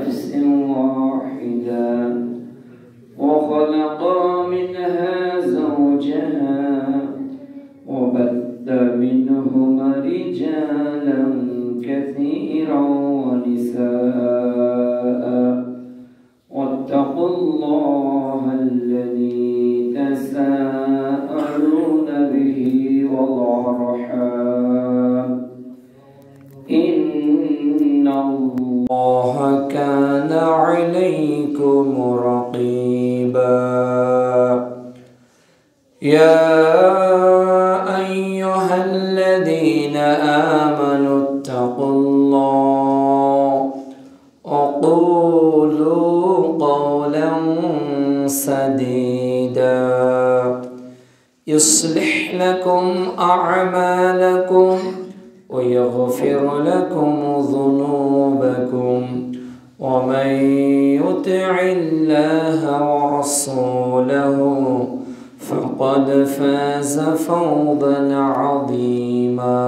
نفس واحدة وخلق منها زوجها وبث منهما رجالا كثيرا ونساء واتقوا الله الذي تساءلون به والأرحام إن الله كان عليكم رقيبا يا أيها الذين آمنوا اتقوا الله وقولوا قولا سديدا يصلح لكم أعمالكم ويغفر لكم ذنوبكم ومن يطع الله ورسوله فقد فاز فوزا عظيما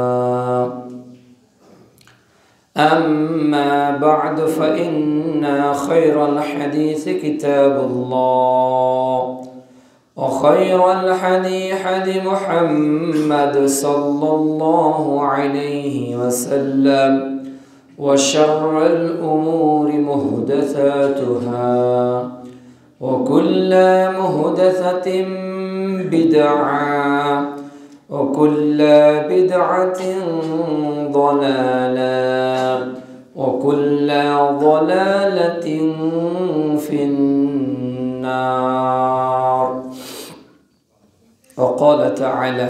أما بعد فإن خير الحديث كتاب الله وخير الحديث حديث محمد صلى الله عليه وسلم وشر الأمور محدثاتها وكل محدثة بدعة وكل بدعة ضلالة وكل ضلالة في النار وقال تعالى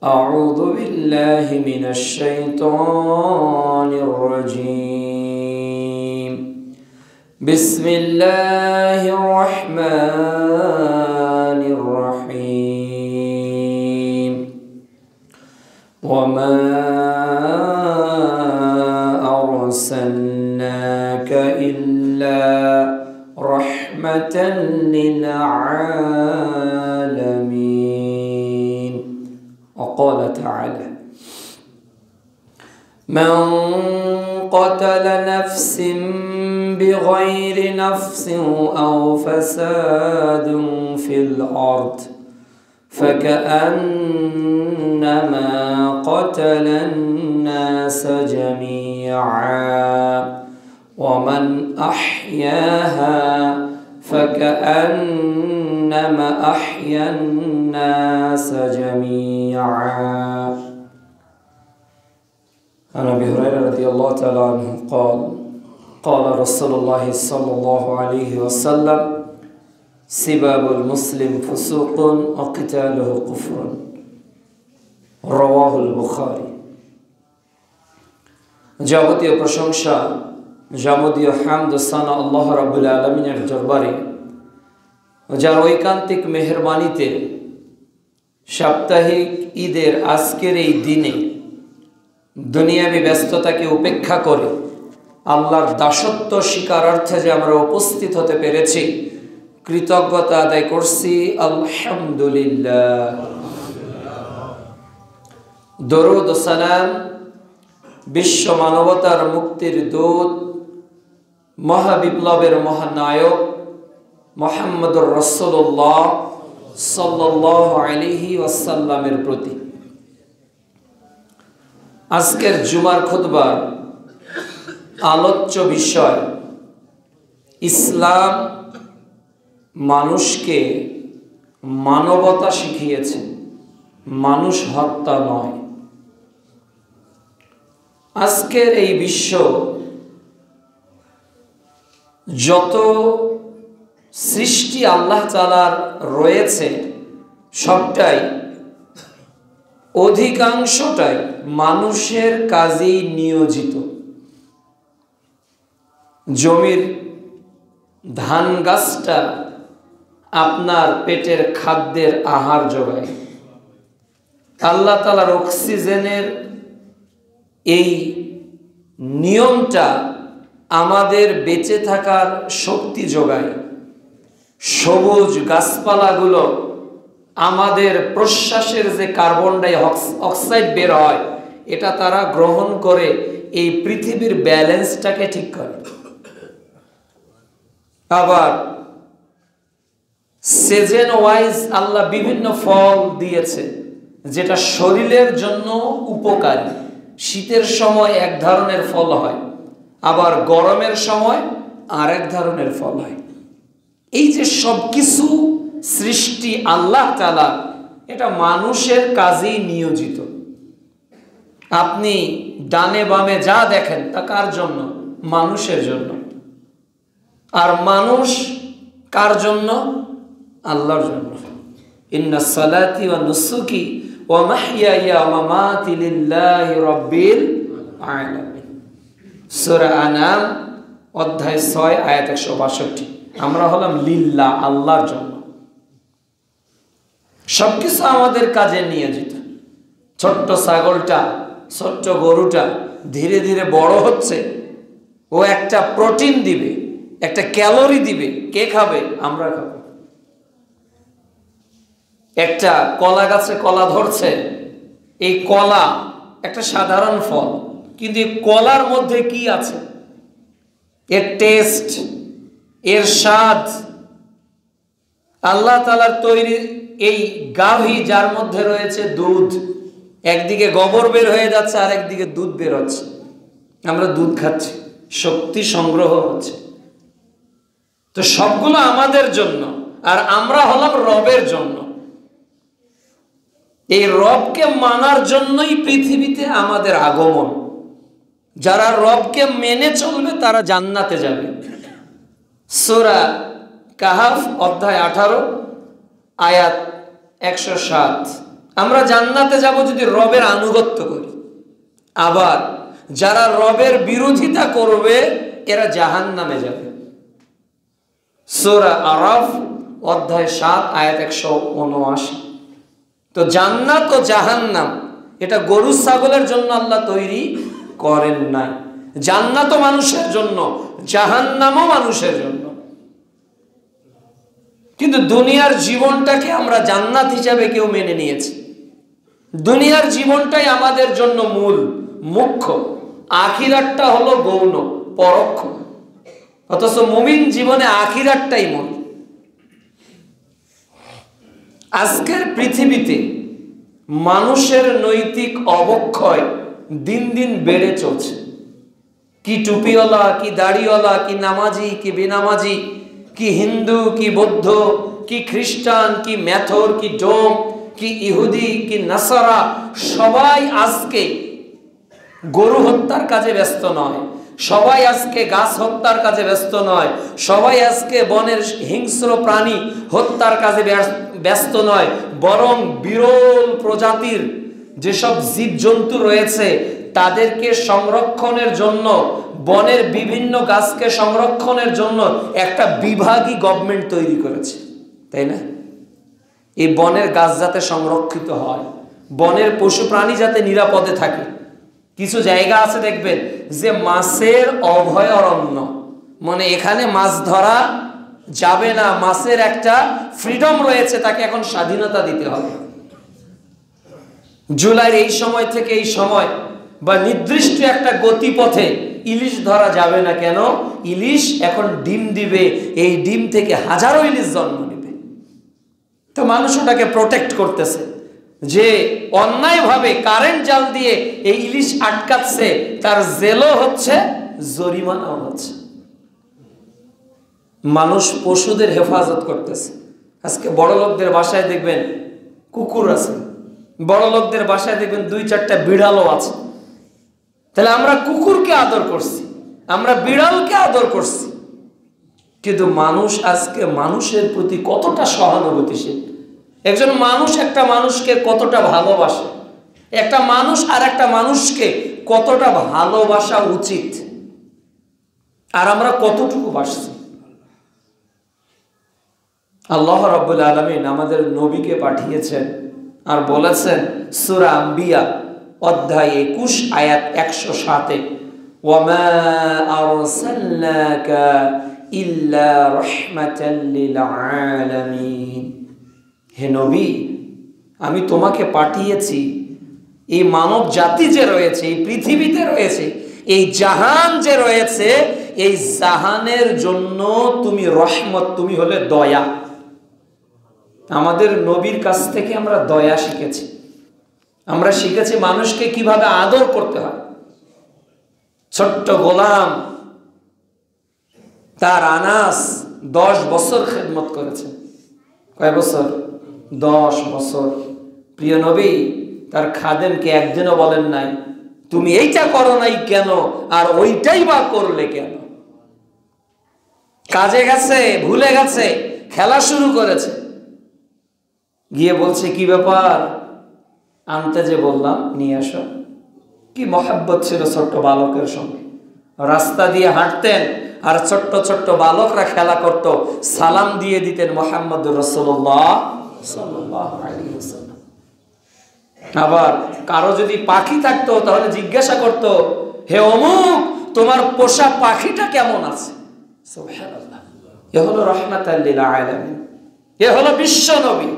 أعوذ بالله من الشيطان الرجيم بسم الله الرحمن الرحيم وما أرسلناك إلا رحمة للعالمين وقال تعالى من قتل نفس بغير نفس أو فساد في الأرض فكأنما قتل الناس جميعا ومن أحياها فكأنما أحيا الناس جميعا عن أبي هريرة رضي الله تعالى عنه قال قال رسول الله صلى الله عليه وسلم سباب المسلم فسوق وقتاله كفر رواه البخاري যাবতীয় প্রশংসা যাবতীয় হামদ ও সানা আল্লাহ রাব্বুল আলামিনের দরবারে যার ঐকান্তিক মেহেরবানিতে সাপ্তাহিক ঈদের আজকের এই দিনে দুনিয়াবী ব্যস্ততাকে উপেক্ষা করে আল্লাহর দাসত্ব স্বীকারার্থে যে আমরা উপস্থিত হতে পেরেছি কৃতজ্ঞতা আদায় করছি আলহামদুলিল্লাহ। দরুদ ও সালাম বিশ্ব মানবতার মুক্তির দূত মহাবিপ্লবের মহানায়ক মুহাম্মদুর রাসূলুল্লাহ সাল্লাল্লাহু আলাইহি ওয়াসাল্লামের প্রতি। আজকের জুমার খুতবার আলোচ্য বিষয় ইসলাম মানুষকে মানবতা শিখিয়েছে, মানুষ হত্যা নয়। আজকের এই বিশ্ব যত সৃষ্টি আল্লাহ তাআলার রয়েছে সবটাই অধিকাংশটাই মানুষের কাজেই নিয়োজিত। জমির ধান গাছটা আপনার পেটের খাদ্যের আহার যোগায়। আল্লাহ তাআলার অক্সিজেনের এই নিয়মটা আমাদের বেঁচে থাকার শক্তি যোগায়। সবুজ গাছপালাগুলো আমাদের প্রশ্বাসের যে কার্বন ডাই অক্সাইড বের হয় এটা তারা গ্রহণ করে এই পৃথিবীর ব্যালেন্সটাকে ঠিক করে। আবার সিজন ওয়াইজ আল্লাহ বিভিন্ন ফল দিয়েছে যেটা শরীরের জন্য উপকারী। শীতের সময় এক ধরনের ফল হয়, আবার গরমের সময় আরেক ধরনের ফল হয়। এই যে সব কিছু সৃষ্টি আল্লাহ তাআলা, এটা মানুষের কাজেই নিয়োজিত। আপনি ডানে বামে যা দেখেন তা কার জন্য? মানুষের জন্য। আর মানুষ কার জন্য? আল্লাহর জন্য। ইন্না সালাতি ওয়া নুসুকি ওয়া মাহইয়ায়া ওয়া মামাতি লিল্লাহি রাব্বিল আলামিন। সূরা আনাম অধ্যায় 6 আয়াত 162। আমরা হলাম লিল্লাহ, আল্লাহর জন্য। সবকিছু আমাদের কাজে নিয়োজিত। ছোট্ট ছাগলটা, ছোট্ট গরুটা ধীরে ধীরে বড় হচ্ছে, ও একটা প্রোটিন দিবে, একটা ক্যালোরি দিবে। কে খাবে? আমরা খাবো। একটা কলা গাছে কলা ধরছে, এই কলা একটা সাধারণ ফল, কিন্তু এই কলার মধ্যে কি আছে? এর টেস্ট, এর স্বাদ। আল্লাহ তাআলার তৈরি এই গাভী যার মধ্যে রয়েছে দুধ, একদিকে গোবর বের হয়ে যাচ্ছে আর একদিকে দুধ বের হচ্ছে, আমরা দুধ খাচ্ছি, শক্তি সংগ্রহ হচ্ছে। তো সবগুলো আমাদের জন্য, আর আমরা হলাম রবের জন্য। এই রবকে মানার জন্যই পৃথিবীতে আমাদের আগমন। যারা রবকে মেনে চলবে তারা জান্নাতে যাবে। সূরা কাহাফ অধ্যায় 18 আয়াত 107। আমরা জান্নাতে যাব যদি রবের আনুগত্য করি। আবার যারা রবের বিরোধিতা করবে এরা জাহান্নামে যাবে। সূরা আরাফ অধ্যায় 7 আয়াত 179। তো জান্নাত ও জাহান্নাম এটা গরু ছাগলের জন্য আল্লাহ তৈরি করেন নাই। জান্নাতও মানুষের জন্য, জাহান্নামও মানুষের জন্য। কিন্তু দুনিয়ার জীবনটাকে আমরা জান্নাত হিসাবে কেউ মেনে নিয়েছি। দুনিয়ার জীবনটাই আমাদের জন্য মূল, মুখ্য। আখিরাতটা হলো গৌণ, পরোক্ষ। অথচ মুমিন জীবনে আখিরাতটাই মূল। আজকের পৃথিবীতে মানুষের নৈতিক অবক্ষয় দিন দিন বেড়ে চলছে। কি টুপিওয়ালা, কি দাড়িওয়ালা, কি নামাজি, কি বেনামাজি, কি হিন্দু, কি বৌদ্ধ, কি খ্রিস্টান, কি মেথর, কি ডোম, কি ইহুদি, কি নাসারা, সবাই আজকে গরু হত্যার কাজে ব্যস্ত নয়, সবাই আজকে গাছ হত্যার কাজে ব্যস্ত নয়, সবাই আজকে বনের হিংস্র প্রাণী হত্যার কাজে ব্যস্ত নয়, বরং বিরল প্রজাতির যেসব জীবজন্তু রয়েছে তাদেরকে সংরক্ষণের জন্য, বনের বিভিন্ন গাছকে সংরক্ষণের জন্য একটা বিভাগই গভর্নমেন্ট তৈরি করেছে, তাই না? এই বনের গাছ যাতে সংরক্ষিত হয়, বনের পশু প্রাণী যাতে নিরাপদে থাকে। কিছু জায়গা আছে দেখবেন যে মাছের অভয়ারণ্য, মানে এখানে মাছ ধরা যাবে না, মাছের একটা ফ্রিডম রয়েছে, তাকে এখন স্বাধীনতা দিতে হবে। জুলাইয়ের এই সময় থেকে এই সময় বা নির্দিষ্ট একটা গতিপথে ইলিশ ধরা যাবে না। কেন? ইলিশ এখন ডিম দিবে, এই ডিম থেকে হাজারো ইলিশ জন্ম নেবে। তো মানুষ ওটাকে প্রোটেক্ট করতেছে, যে অন্যায়ভাবে কারেন্ট জাল দিয়ে এই ইলিশ আটকাচ্ছে তার জেলও হচ্ছে, জরিমানাও হচ্ছে। মানুষ পশুদের হেফাজত করতেছে। আজকে বড় লোকদের বাসায় দেখবেন কুকুর আছে, বড় লোকদের বাসায় দেখবেন 2-4টা বিড়ালও আছে। তাহলে আমরা কুকুরকে আদর করছি, আমরা বিড়ালকে আদর করছি, কিন্তু মানুষ আজকে মানুষের প্রতি কতটা সহানুভূতিশীল? একজন মানুষ একটা মানুষকে কতটা ভালোবাসে, একটা মানুষ আর একটা মানুষকে কতটা ভালোবাসা উচিত, আর আমরা কতটুকু বাসছি? আল্লাহ রাব্বুল আলামিন আমাদের নবীকে পাঠিয়েছেন আর বলেছেন সূরা আম্বিয়া অধ্যায় 21 আয়াত 107-এ, ওয়ামা আরসালনাকা ইল্লা রাহমাতাল লিল আলামিন। হে নবী, আমি তোমাকে পাঠিয়েছি এই মানব জাতি যে রয়েছে, এই পৃথিবীতে রয়েছে, এই জাহান যে রয়েছে, এই জাহানের জন্য তুমি রহমত, তুমি হলে দয়া। আমাদের নবীর কাছ থেকে আমরা দয়া শিখেছি। আমরা শিখেছি মানুষকে কিভাবে আদর করতে হয়। ছোট্ট গোলাম তার আনাস 10 বছর খেদমত করেছে। কয় বছর? 10 বছর। প্রিয় নবী তার খাদেমকে একদিনও বলেন নাই তুমি এইটা করো নাই কেন, আর ওইটাই বা করলে কেন। কাজে গেছে, ভুলে গেছে, খেলা শুরু করেছে, গিয়ে বলছে কি ব্যাপার? আনতে যে বললাম নিয়ে আসো। কি মহব্বত ছিল ছোট্ট বালকের সঙ্গে। রাস্তা দিয়ে হাঁটতেন আর ছোট্ট ছোট্ট বালকরা খেলা করত, সালাম দিয়ে দিতেন মুহাম্মদুর রাসূলুল্লাহ সাল্লাল্লাহু আলাইহি ওয়াসাল্লাম। আবার কারো যদি পাখি থাকতো তাহলে জিজ্ঞাসা করত, হে অমুক তোমার পোষা পাখিটা কেমন আছে? সুবহানাল্লাহ। এ হলো রাহমাতাল লিল আলামিন, এ হলো বিশ্ব নবী।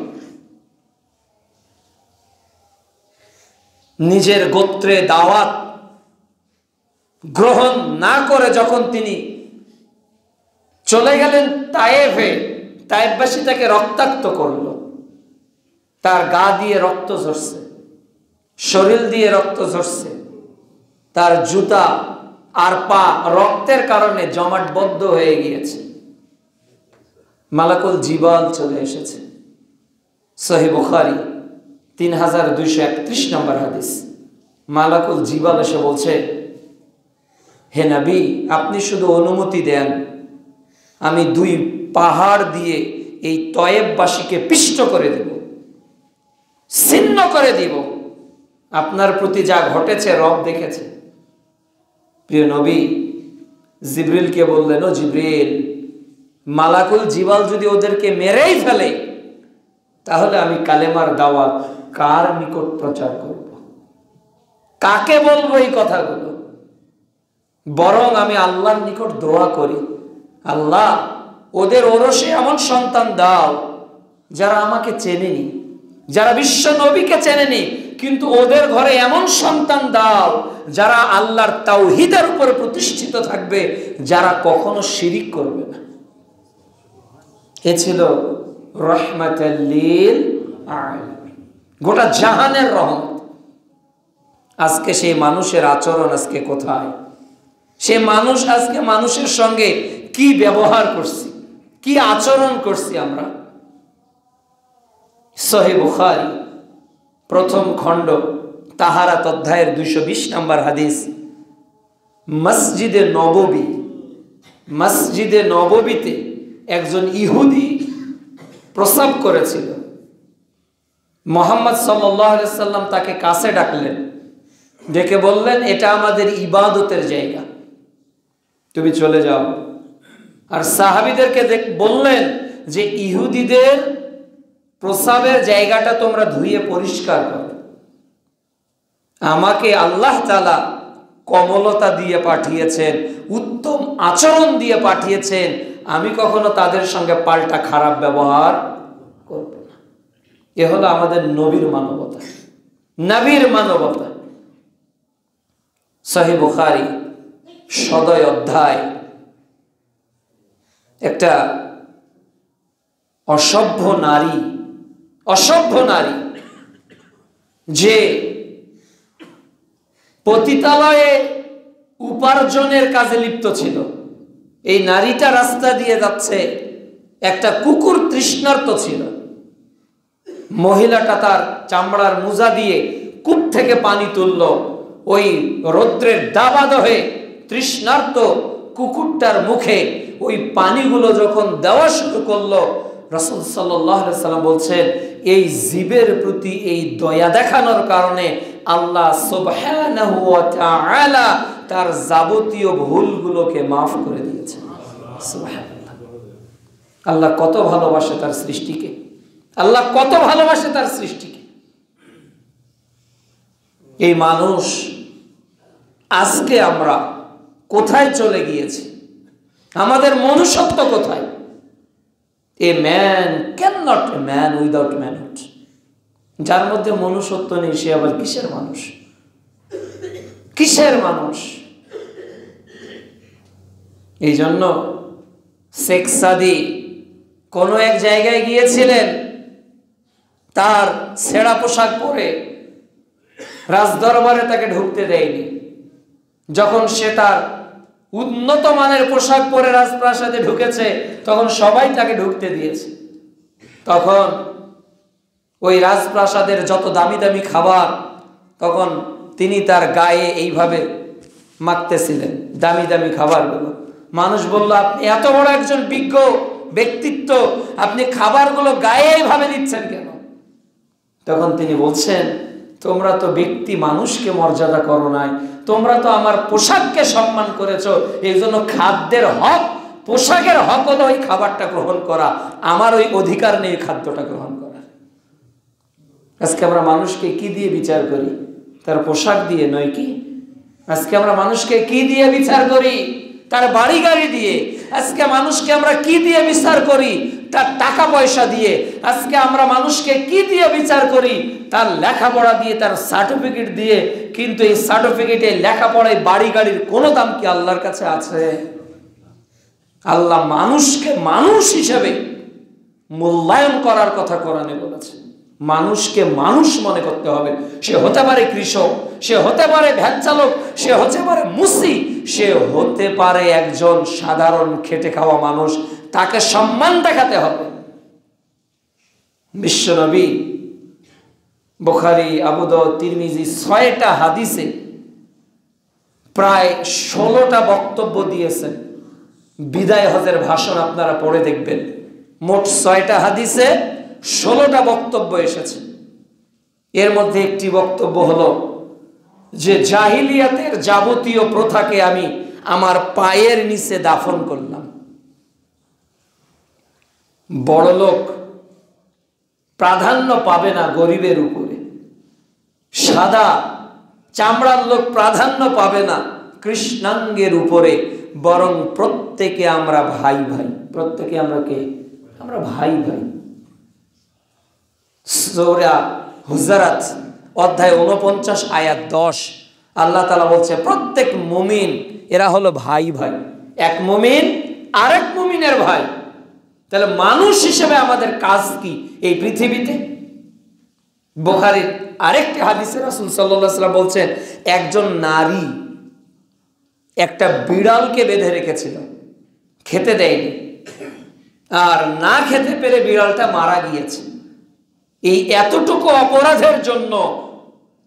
নিজের গোত্রে দাওয়াত গ্রহণ না করে যখন তিনি চলে গেলেন তায়েফে, তায়েফবাসী তাকে রক্তাক্ত করলো। তার গা দিয়ে রক্ত ঝরছে, শরীর দিয়ে রক্ত ঝরছে, তার জুতা আর পা রক্তের কারণে জমাটবদ্ধ হয়ে গিয়েছে। মালাকুল জিবাল চলে এসেছে। সহিহ বুখারী 3231 নম্বর হাদিস। মালাকুল জিবাল এসে বলছে, হে নবী আপনি শুধু অনুমতি দেন, আমি 2 পাহাড় দিয়ে এই তয়েববাসীকে পিষ্ট করে দেব, ছিন্ন করে দিব। আপনার প্রতি যা ঘটেছে রব দেখেছে। প্রিয় নবী জিবরিলকে বললেন, ও জিবরিল, মালাকুল জিবাল যদি ওদেরকে মেরেই ফেলে তাহলে আমি কালেমার দাওয়াত কার নিকট প্রচার করব? কাকে বলবো এই কথাগুলো? বরং আমি আল্লাহর নিকট দোয়া করি, আল্লাহ ওদের ওরসে এমন সন্তান দাও যারা আমাকে চেনেনি, যারা বিশ্ব নবীকে চেনেনি, কিন্তু ওদের ঘরে এমন সন্তান দাও যারা আল্লাহর তাওহীদের উপর প্রতিষ্ঠিত থাকবে, যারা কখনো শিরিক করবে না। এ ছিল রাহমাতাল লিল আলামিন, গোটা জাহানের রহমত। আজকে সেই মানুষের আচরণ আজকে কোথায়? সে মানুষ আজকে মানুষের সঙ্গে কি ব্যবহার করছি, কি আচরণ করছি আমরা? সহিহ বুখারী প্রথম খণ্ড তাহারাত অধ্যায়ের 220 নম্বর হাদিস। মসজিদে নববীতে একজন ইহুদি প্রস্রাব করেছিল। মুহাম্মদ সাল্লাল্লাহু আলাইহি সাল্লাম তাকে কাছে ডাকলেন, ডেকে বললেন, এটা আমাদের ইবাদতের জায়গা, তুমি চলে যাও। আর সাহাবীদেরকে বললেন যে ইহুদিদের প্রস্রাবের জায়গাটা তোমরা ধুয়ে পরিষ্কার করো। আমাকে আল্লাহ তাআলা কমলতা দিয়ে পাঠিয়েছেন, উত্তম আচরণ দিয়ে পাঠিয়েছেন, আমি কখনো তাদের সঙ্গে পাল্টা খারাপ ব্যবহার করব না। এ হলো আমাদের নবীর মানবতা, নবীর মানবতা। সহিহ বুখারী 7 অধ্যায় একটা অসভ্য নারী যে পতিতালয়ে উপার্জনের কাজে লিপ্ত ছিল। এই নারীটা রাস্তা দিয়ে যাচ্ছে, একটা কুকুর তৃষ্ণার্ত ছিল। মহিলাটা তার চামড়ার মোজা দিয়ে কূপ থেকে পানি তুলল। ওই রৌদ্রের দাবাদহে তৃষ্ণার্ত কুকুরটার মুখে ওই পানিগুলো যখন দেওয়া শুরু করলো, রাসূল সাল্লাল্লাহু আলাইহি সাল্লাম বলছেন, এই জীবের প্রতি এই দয়া দেখানোর কারণে আল্লাহ সুবহানাহু ওয়া তাআলা তার যাবতীয় ভুলগুলোকে মাফ করে দিয়েছেন। সুবহানাল্লাহ। আল্লাহ কত ভালোবাসে তার সৃষ্টিকে, আল্লাহ কত ভালোবাসে তার সৃষ্টিকে। এই মানুষ আজকে আমরা কোথায় চলে গিয়েছি? আমাদের মনুষ্যত্ব কোথায়? A man can not a man without manhood. যার মধ্যে মনুষ্যত্ব নেই সে আবার কিসের মানুষ? কিসের মানুষ? এই জন্য শেখ সাদি কোনো এক জায়গায় গিয়েছিলেন, তার ছেঁড়া পোশাক পরে রাজদরবারে তাকে ঢুকতে দেয়নি। যখন সে তার উন্নত মানের পোশাক পরে রাজপ্রাসাদে ঢুকেছে, তখন সবাই তাকে ঢুকতে দিয়েছে। তখন ওই রাজপ্রাসাদের যত দামি দামি খাবার, তখন তিনি তার গায়ে এইভাবে মাখতেছিলেন দামি দামি খাবারগুলো। মানুষ বলল, আপনি এত বড় একজন বিজ্ঞ ব্যক্তিত্ব, আপনি খাবারগুলো গায়ে এইভাবে দিচ্ছেন কেন? তখন তিনি বলছেন, তোমরা তো ব্যক্তি মানুষকে মর্যাদা করো নাই, তোমরা তো আমার পোশাককে সম্মান করেছো। এই জন্য খাদ্যের হক, পোশাকের হক হলো ওই খাবারটা গ্রহণ করা, আমার ওই অধিকার নেই খাদ্যটা গ্রহণ করা। আজকে আমরা মানুষকে কি দিয়ে বিচার করি? তার পোশাক দিয়ে নয় কি? আজকে আমরা মানুষকে কি দিয়ে বিচার করি? তার বাড়ি গাড়ি দিয়ে। আজকে মানুষকে আমরা কি দিয়ে বিচার করি? তার টাকা পয়সা দিয়ে। আজকে আমরা মানুষকে কি দিয়ে বিচার করি? তার লেখাপড়া দিয়ে, তার সার্টিফিকেট দিয়ে। কিন্তু এই সার্টিফিকেটে, লেখাপড়ায়, বাড়ি গাড়ির কোনো দাম কি আল্লাহর কাছে আছে? আল্লাহ মানুষকে মানুষ হিসেবে মূল্যায়ন করার কথা কোরআনে বলেছে। মানুষকে মানুষ মনে করতে হবে। সে হতে পারে কৃষক, সে হতে পারে ভ্যান চালক, সে হতে পারে মুসি, সে হতে পারে একজন সাধারণ খেটে খাওয়া মানুষ। তাকে সম্মান দেখাতে হবে। বিশ্বনবী বুখারী, আবু দাউদ, তিরমিজি 6টা হাদিসে প্রায় 16টা বক্তব্য দিয়েছেন। বিদায় হজের ভাষণ আপনারা পড়ে দেখবেন। মোট 6টা হাদিসে 16টা বক্তব্য এসেছে। এর মধ্যে একটি বক্তব্য হলো যে জাহিলিয়াতের যাবতীয় প্রথাকে আমি আমার পায়ের নিচে দাফন করলাম। বড়লোক প্রাধান্য পাবে না গরিবের উপরে, সাদা চামড়ার লোক প্রাধান্য পাবে না কৃষ্ণাঙ্গের উপরে, বরং প্রত্যেকে আমরা ভাই ভাই। প্রত্যেকে আমরা কে? আমরা ভাই ভাই। সূরা হুজরাত অধ্যায় 49 আয়াত 10 আল্লাহ তাআলা বলছে, প্রত্যেক মুমিন এরা হলো ভাই ভাই। এক মুমিন আরেক মুমিনের ভাই। তাহলে মানুষ হিসেবে আমাদের কাজ কি এই পৃথিবীতে? বুখারীর আরেকটি হাদিসে রাসূল সাল্লাল্লাহু আলাইহি ওয়াসাল্লাম বলছেন, একজন নারী একটা বিড়ালকে বেঁধে রেখেছিল, খেতে দেয়নি, আর না খেতে পেরে বিড়ালটা মারা গিয়েছে। এই এতটুকু অপরাধের জন্য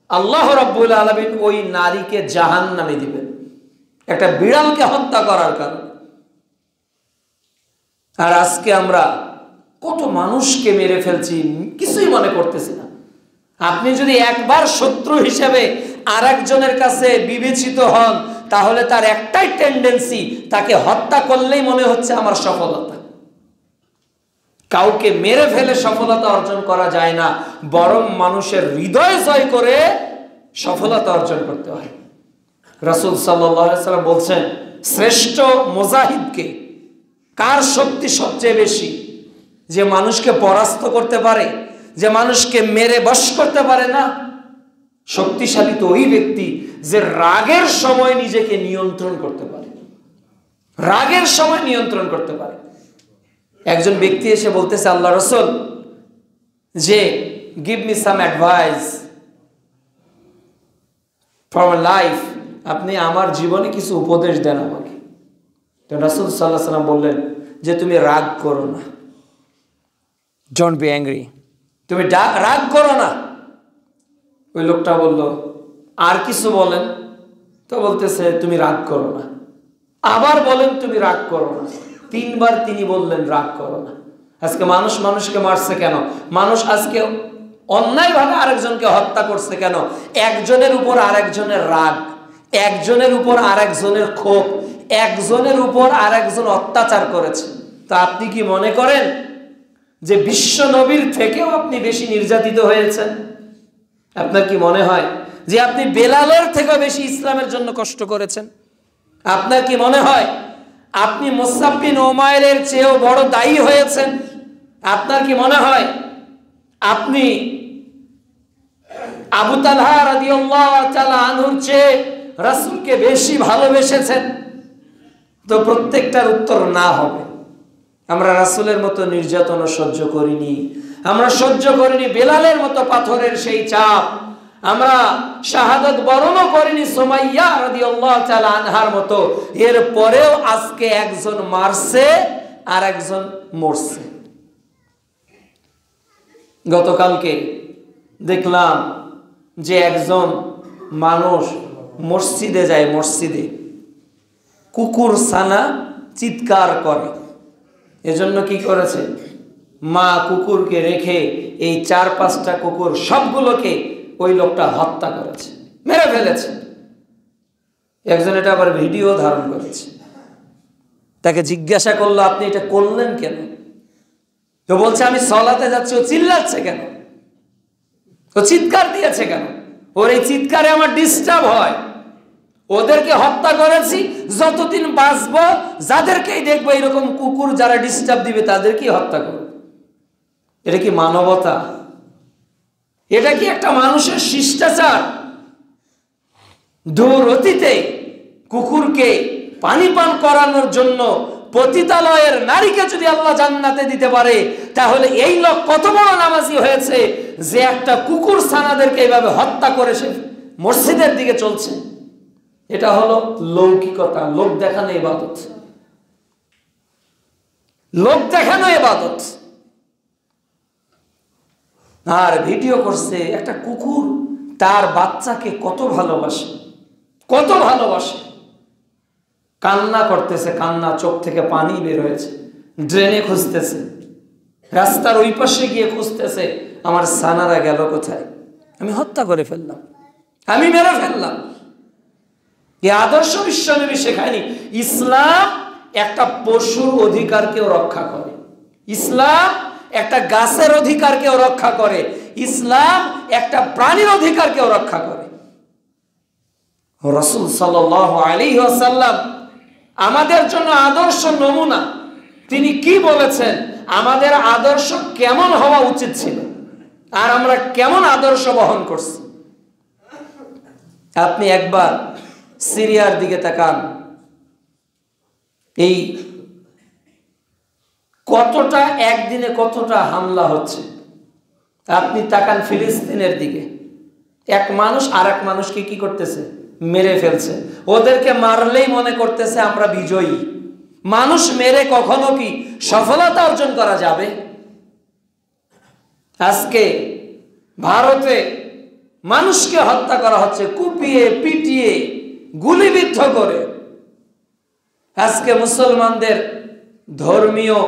আল্লাহ রাব্বুল আলামিন ওই নারীকে জাহান্নামে দিবেন, একটা বিড়ালকে হত্যা করার কারণে। আর আজকে আমরা কত মানুষকে মেরে ফেলছি, কিছুই মনে করতেছি না। আপনি যদি একবার শত্রু হিসেবে আরেকজনের কাছে বিবেচিত হন, তাহলে তার একটাই টেন্ডেন্সি, তাকে হত্যা করলেই মনে হচ্ছে আমার সফলতা। কাউকে মেরে ফেলে সফলতা অর্জন করা যায় না, বরং মানুষের হৃদয় জয় করে সফলতা অর্জন করতে হয়। রাসূল সাল্লাল্লাহু আলাইহি ওয়াসাল্লাম বলছেন, শ্রেষ্ঠ মুজাহিদকে, কার শক্তি সবচেয়ে বেশি? যে মানুষকে পরাস্ত করতে পারে, যে মানুষকে মেরে বশ করতে পারে না। শক্তিশালী তো ওই ব্যক্তি যে রাগের সময় নিজেকে নিয়ন্ত্রণ করতে পারে, রাগের সময় নিয়ন্ত্রণ করতে পারে। একজন ব্যক্তি এসে বলতেছে, আল্লাহ রাসূল, যে give me some advice for my life, আপনি আমার জীবনে কিছু উপদেশ দেন আমাকে। তো রাসূল সাল্লাল্লাহু আলাইহি ওয়াসাল্লাম বললেন যে তুমি রাগ করো না, ডোন্ট বি অ্যাংরি, তুমি রাগ করো না। ওই লোকটা বলল, আর কিছু বলেন। তো বলতেছে, তুমি রাগ করো না। আবার বলেন, তুমি রাগ করো না। 3 বার তিনি বললেন, রাগ করো না। আজকে মানুষ মানুষকে মারছে কেন? মানুষ আজকে অন্যায়ভাবে আরেকজনকে হত্যা করছে কেন? একজনের উপর আরেকজনের রাগ, একজনের উপর আরেকজনের ক্ষোভ, একজনের উপর আরেকজন অত্যাচার করেছে। তা আপনি কি মনে করেন যে বিশ্ব নবীর থেকেও আপনি বেশি নির্যাতিত হয়েছেন? আপনার কি মনে হয় যে আপনি বেলালের থেকেও বেশি ইসলামের জন্য কষ্ট করেছেন? আপনার কি মনে হয় আপনি মুসআব বিন উমাইরের চেয়েও বড় দায়ী হয়েছেন? আপনার কি মনে হয় আপনি আবু তালহা রাদিয়াল্লাহু তাআলা আনহুর চেয়ে রাসূলকে বেশি ভালোবেসেছেন? তো প্রত্যেকটার উত্তর না হবে। আমরা রাসূলের মতো নির্যাতন সহ্য করিনি, আমরা সহ্য করিনি বেলালের মতো পাথরের সেই চাপ, আমরা শাহাদাত বরণও করিনি সুমাইয়া রাদিয়াল্লাহু তাআলা আনহার মতো। এরপরেও আজকে একজন মারছে আর একজন মরছে। গতকালকে দেখলাম যে একজন মানুষ মসজিদে যায়, মসজিদে কুকুর ছানা চিৎকার করে, এজন্য কি করেছে, মা কুকুরকে রেখে এই 4-5টা কুকুর সবগুলোকে ওই লোকটা হত্যা করেছে, মেরে ফেলেছে। একজন এটা আবার ভিডিও ধারণ করেছে। তাকে জিজ্ঞাসা করলো, আপনি এটা করলেন কেন? তো বলছে, আমি সলাতে যাচ্ছি। ও চিল্লাচ্ছে কেন? ও চিৎকার দিয়েছে কেন? ওর এই চিৎকারে আমার ডিস্টার্ব হয়। ওদেরকে হত্যা করেছি, যতদিন বাঁচবো যাদেরকেই দেখবো এরকম কুকুর যারা ডিস্টার্ব দিবে তাদেরকেই হত্যা করব। এটা কি মানবতা? এটা কি একটা মানুষের শিষ্টাচার? দূর অতীতে কুকুরকে পানি পান করানোর জন্য পতিতালয়ের নারীকে যদি আল্লাহ জান্নাতে দিতে পারে, তাহলে এই লোক কত বড় নামাজি হয়েছে যে একটা কুকুর ছানাদেরকে এইভাবে হত্যা করে সে মসজিদের দিকে চলছে। এটা হলো লৌকিকতা, লোক দেখানো ইবাদত, লোক দেখানো ইবাদত। আর ভিডিও করছে একটা কুকুর তার বাচ্চাকে কত ভালোবাসে, কত ভালোবাসে। কান্না করতেছে, কান্না, চোখ থেকে পানি বের হয়েছে, ড্রেনে খুঁজতেছে, রাস্তার ওই পাশে গিয়ে খুঁজতেছে, আমার সানারা গেল কোথায়? আমি হত্যা করে ফেললাম, আমি মেরে ফেললাম। এই আদর্শ বিশ্বনবী শেখায়নি। ইসলাম একটা পশুর অধিকারকেও রক্ষা করে, ইসলাম একটা গাছের অধিকারকেও রক্ষা করে, ইসলাম একটা প্রাণীর অধিকারকেও রক্ষা করে। রাসূল সাল্লাল্লাহু আলাইহি ওয়াসাল্লাম আমাদের জন্য আদর্শ নমুনা। তিনি কি বলেছেন, আমাদের আদর্শ কেমন হওয়া উচিত ছিল, আর আমরা কেমন আদর্শ বহন করছি। আপনি একবার সিরিয়ার দিকে তাকান, এই কতটা একদিনে কতটা হামলা হচ্ছে। আপনি তাকান ফিলিস্তিনের দিকে, এক মানুষ আর এক মানুষকে কি করতেছে, মেরে ফেলছে। ওদেরকে মারলেই মনে করতেছে আমরা বিজয়ী। মানুষ মেরে কখনো কি সফলতা অর্জন করা যাবে? আজকে ভারতে মানুষকে হত্যা করা হচ্ছে, কুপিয়ে পিটিয়ে গুলিবিদ্ধ করে। আজকে মুসলমানদের ধর্মীয়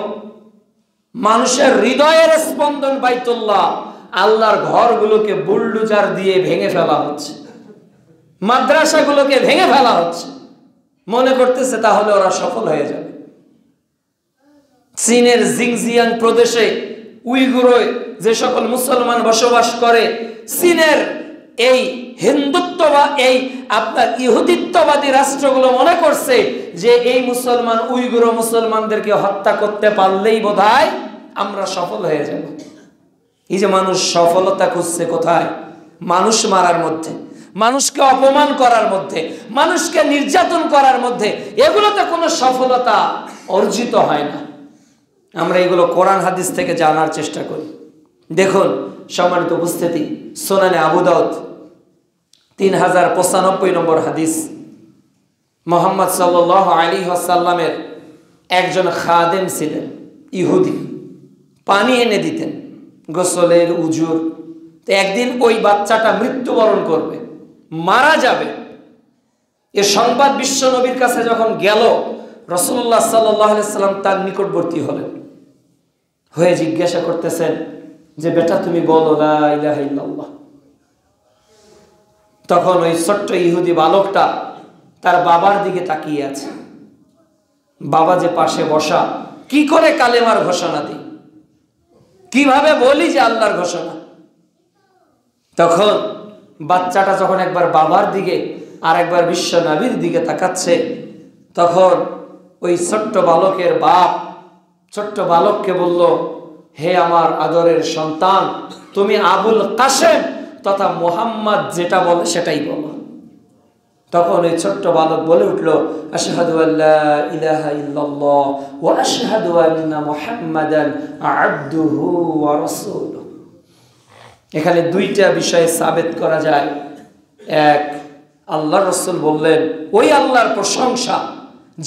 মানুষের হৃদয়ের স্পন্দন বাইতুল্লাহ, আল্লাহর ঘরগুলোকে বুলডোজার দিয়ে ভেঙে ফেলা হচ্ছে, মাদ্রাসাগুলোকে ভেঙে ফেলা হচ্ছে। মনে করতেছে তাহলে ওরা সফল হয়ে যাবে। চীনের জিংজিয়াং প্রদেশে উইগুরে যে সকল মুসলমান বসবাস করে, চীনের এই হিন্দুত্ব বা এই আপনার ইহুদিত্ববাদী রাষ্ট্রগুলো মনে করছে যে এই মুসলমান উইগুর মুসলমানদেরকে হত্যা করতে পারলেই বোধহয় আমরা সফল হয়ে যাব। এই যে মানুষ সফলতা খুঁজছে কোথায়? মানুষ মারার মধ্যে, মানুষকে অপমান করার মধ্যে, মানুষকে নির্যাতন করার মধ্যে। এগুলোতে কোনো সফলতা অর্জিত হয় না। আমরা এগুলো কোরআন হাদিস থেকে জানার চেষ্টা করি। দেখুন সম্মানিত উপস্থিতি, সুনানে আবু দাউদ 3095 নম্বর হাদিস। মুহাম্মদ সাল্লাল্লাহু আলাইহি ওয়াসাল্লামের একজন খাদেম ছিলেন ইহুদি, পানি এনে দিতেন গোসলের, উজুর। তো একদিন ওই বাচ্চাটা মৃত্যুবরণ করবে, মারা যাবে। এ সংবাদ বিশ্ব নবীর কাছে যখন গেল, রাসূলুল্লাহ সাল্লাল্লাহু আলাইহি ওয়াসাল্লাম তার নিকটবর্তী হলেন, হয়ে জিজ্ঞাসা করতেছেন যে বেটা তুমি বলো লা ইলাহা ইল্লাল্লাহ। তখন ওই ছোট্ট ইহুদি বালকটা তার বাবার দিকে তাকিয়ে আছে। বাবা যে পাশে বসা, কি করে কালেমার ঘোষণা দিই, কিভাবে বলি যে আল্লাহর ঘোষণা। তখন বাচ্চাটা যখন একবার বাবার দিকে আর একবার বিশ্ব নবীর দিকে তাকাচ্ছে, তখন ওই ছোট্ট বালকের বাপ ছোট্ট বালককে বলল, হে আমার আদরের সন্তান, তুমি আবুল কাসেম তথা মুহাম্মদ যেটা বলে সেটাই বলো। তখন ওই ছোট্ট বালক বলে উঠল, আশহাদু আল্লা ইলাহা ইল্লাল্লাহ ওয়া আশহাদু আন্না মুহাম্মাদান আবদুহু ওয়া রাসূলুহু। এখানে দুইটা বিষয় সাবিত করা যায়। এক, আল্লাহর রাসূল বললেন, ওই আল্লাহর প্রশংসা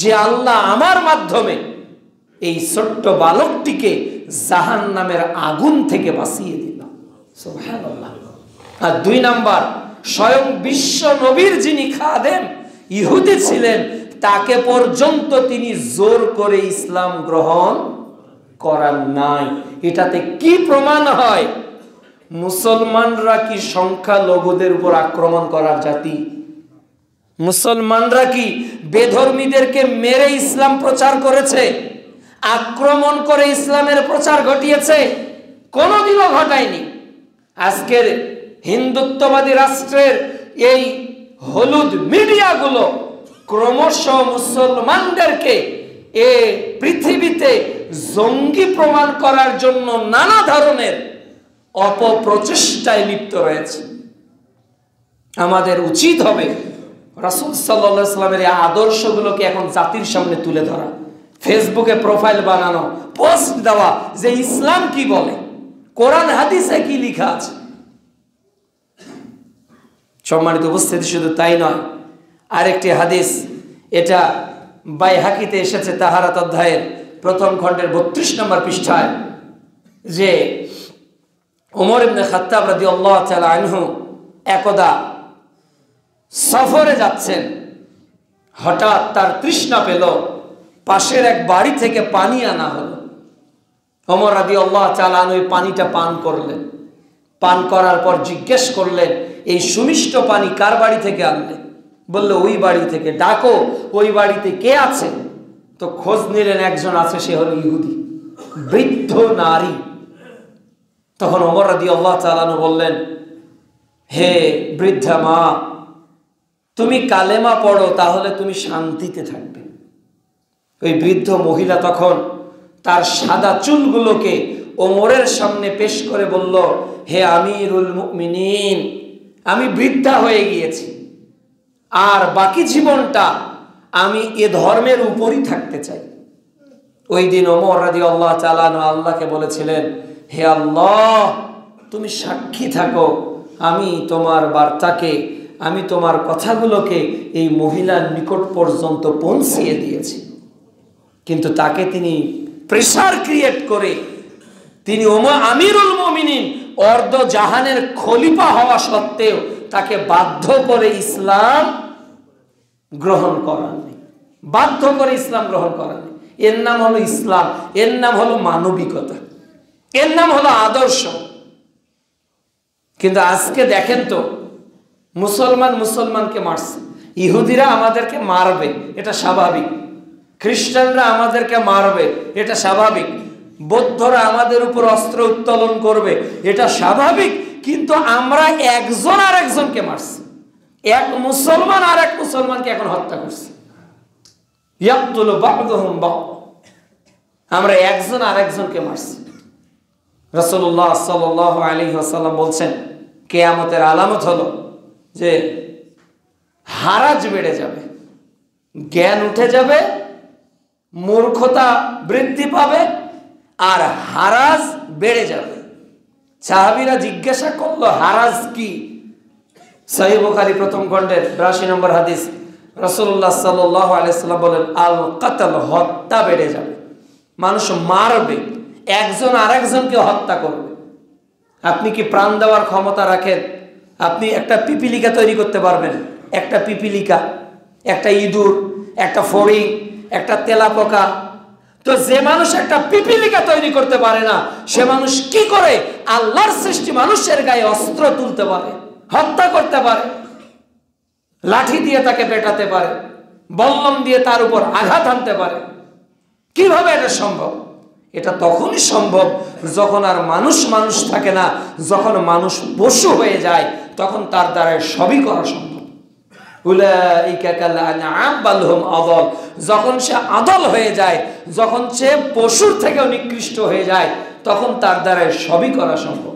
যে আল্লাহ আমার মাধ্যমে এই ছোট্ট বালকটিকে জাহান্নামের আগুন থেকে বাঁচিয়ে দিল। সুবহানাল্লাহ। আর দুই নাম্বার, স্বয়ং বিশ্ব নবীর যিনি খাদেম ইহুদি ছিলেন, তাকে পর্যন্ত তিনি জোর করে ইসলাম গ্রহণ করার নাই। এটাতে কি প্রমাণ হয়? মুসলমানরা কি সংখ্যালঘুদের উপর আক্রমণ করার জাতি? মুসলমানরা কি বেধর্মীদেরকে মেরে ইসলাম প্রচার করেছে? আক্রমণ করে ইসলামের প্রচার ঘটিয়েছে? কোনোদিনও ঘটায়নি। আজকের হিন্দুত্ববাদী রাষ্ট্রের এই হলুদ মিডিয়াগুলো ক্রমশ মুসলমানদেরকে এ পৃথিবীতে জঙ্গি প্রমাণ করার জন্য নানা ধরনের অপপ্রচেষ্টায় লিপ্ত রয়েছে। আমাদের উচিত হবে রাসূল সাল্লাল্লাহু আলাইহি ওয়াসাল্লামের এই আদর্শগুলোকে এখন জাতির সামনে তুলে ধরা, ফেসবুকে প্রোফাইল বানানো, পোস্ট দেওয়া যে ইসলাম কি বলে, কোরআন হাদিসে কি লেখা আছে। সম্মানিত উপস্থিতি, শুধু তাই নয়, আরেকটি হাদিস, এটা বাইহাকিতে এসেছে তাহারাত অধ্যায়ের প্রথম খণ্ডের 32 নম্বর পৃষ্ঠায়, যে ওমর ইবনে খাত্তাব রাদিয়াল্লাহু তাআলা আনহু একদা সফরে যাচ্ছেন। হঠাৎ তার তৃষ্ণা পেল, পাশের এক বাড়ি থেকে পানি আনা হলো। ওমর রাদিয়াল্লাহু তাআলা আনহু ওই পানিটা পান করলেন। পান করার পর জিজ্ঞেস করলেন, এই সুমিষ্ট পানি কার বাড়ি থেকে আনলে? বলল, ওই বাড়ি থেকে। ডাকো, ওই বাড়িতে কে আছে? তো খোঁজ নিলেন, একজন আছে, সে হলো ইহুদি, বৃদ্ধ নারী। তখন ওমর রাদিয়াল্লাহু তাআলা আনহু বললেন, হে বৃদ্ধা মা, তুমি কালেমা পড়ো, তাহলে তুমি শান্তিতে থাকবে। ওই বৃদ্ধ মহিলা তখন তার সাদা চুলগুলোকে ওমরের সামনে পেশ করে বলল, হে আমিরুল মুমিনিন, আমি বৃদ্ধা হয়ে গিয়েছি, আর বাকি জীবনটা আমি এ ধর্মের উপরই থাকতে চাই। ওই দিন ওমর রাদিয়াল্লাহু তাআলা আনহু আল্লাহকে বলেছিলেন, হে আল্লাহ, তুমি সাক্ষী থাকো, আমি তোমার বার্তাকে, আমি তোমার কথাগুলোকে এই মহিলার নিকট পর্যন্ত পৌঁছিয়ে দিয়েছি। কিন্তু তাকে তিনি প্রেসার ক্রিয়েট করে, তিনি আমিরুল মুমিনিন, অর্ধ জাহানের খলিফা হওয়া সত্ত্বেও তাকে বাধ্য করে ইসলাম গ্রহণ করাননি, বাধ্য করে ইসলাম গ্রহণ করাননি। এর নাম হলো ইসলাম, এর নাম হলো মানবিকতা, এর নাম হলো আদর্শ। কিন্তু আজকে দেখেন তো, মুসলমানকে মারছে, ইহুদিরা আমাদেরকে মারবে, এটা স্বাভাবিক। খ্রিস্টানরা আমাদেরকে মারবে, এটা স্বাভাবিক। বৌদ্ধরা আমাদের উপর অস্ত্র উত্তোলন করবে, এটা স্বাভাবিক। কিন্তু আমরা একজন আর একজনকে মারছি, এক মুসলমান আর এক মুসলমানকে এখন হত্যা করছি। ইয়াকতুলু বা'দুহুম বা'দ, আমরা একজন আর একজনকে মারছি। রাসূলুল্লাহ সাল্লাল্লাহু আলাইহি ওয়াসাল্লাম বলছেন, কিয়ামতের আলামত হলো যে হারাজ বেড়ে যাবে, জ্ঞান উঠে যাবে, মূর্খতা বৃদ্ধি পাবে, আর হারাজ বেড়ে যাবে। সাহাবীরা জিজ্ঞাসা করলো, হারাজ কি? সহিহ বুখারী প্রথম খণ্ডের 82 নম্বর হাদিস, রাসূলুল্লাহ সাল্লাল্লাহু আলাইহি ওয়াসাল্লাম বলেন, আল কাতল, হত্যা বেড়ে যাবে। মানুষ মারবে, একজন আরেকজনকে হত্যা করবে। আপনি কি প্রাণ দেওয়ার ক্ষমতা রাখেন? আপনি একটা পিপিলিকা তৈরি করতে পারবেন? একটা পিপিলিকা, একটা ইঁদুর, একটা ফড়িং, একটা তেলাপোকা। তো যে মানুষ একটা পিপিলিকা তৈরি করতে পারে না, সে মানুষ কি করে আল্লাহর সৃষ্টি মানুষের গায়ে অস্ত্র তুলতে পারে, হত্যা করতে পারে, লাঠি দিয়ে তাকে পেটাতে পারে, বল্লম দিয়ে তার উপর আঘাত আনতে পারে? কিভাবে এটা সম্ভব? এটা তখনই সম্ভব যখন আর মানুষ থাকে না, যখন মানুষ পশু হয়ে যায়, তখন তার দ্বারা সবই করা সম্ভব। উলাইকা কাল আনআম বাল হুম আযাল, যখন সে আদল হয়ে যায়, যখন সে পশুর থেকেও নিকৃষ্ট হয়ে যায়, তখন তার দ্বারা সবই করা সম্ভব।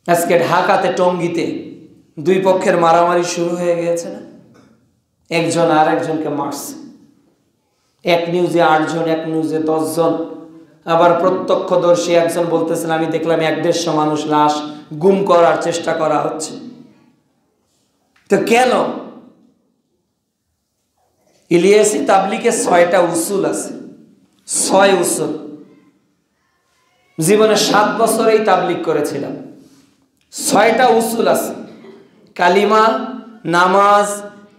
আজকে ঢাকাতে, টঙ্গীতে দুই পক্ষের মারামারি শুরু হয়ে গিয়েছে না, একজন আর একজনকে মারছে, এক নিউজে 8 জন, এক নিউজে 10 জন। আবার প্রত্যক্ষদর্শী একজন বলতেছেন, আমি দেখলাম 150 মানুষ লাশ গুম করার চেষ্টা করা হচ্ছে। তো কেন? ইলিয়াসি তাবলিগের 6টা উসুল আছে, 6 উসুল। জীবনে 7 বছর এই তাবলিগ করেছিলাম। 6টা উসুল আছে: কালিমা, নামাজ,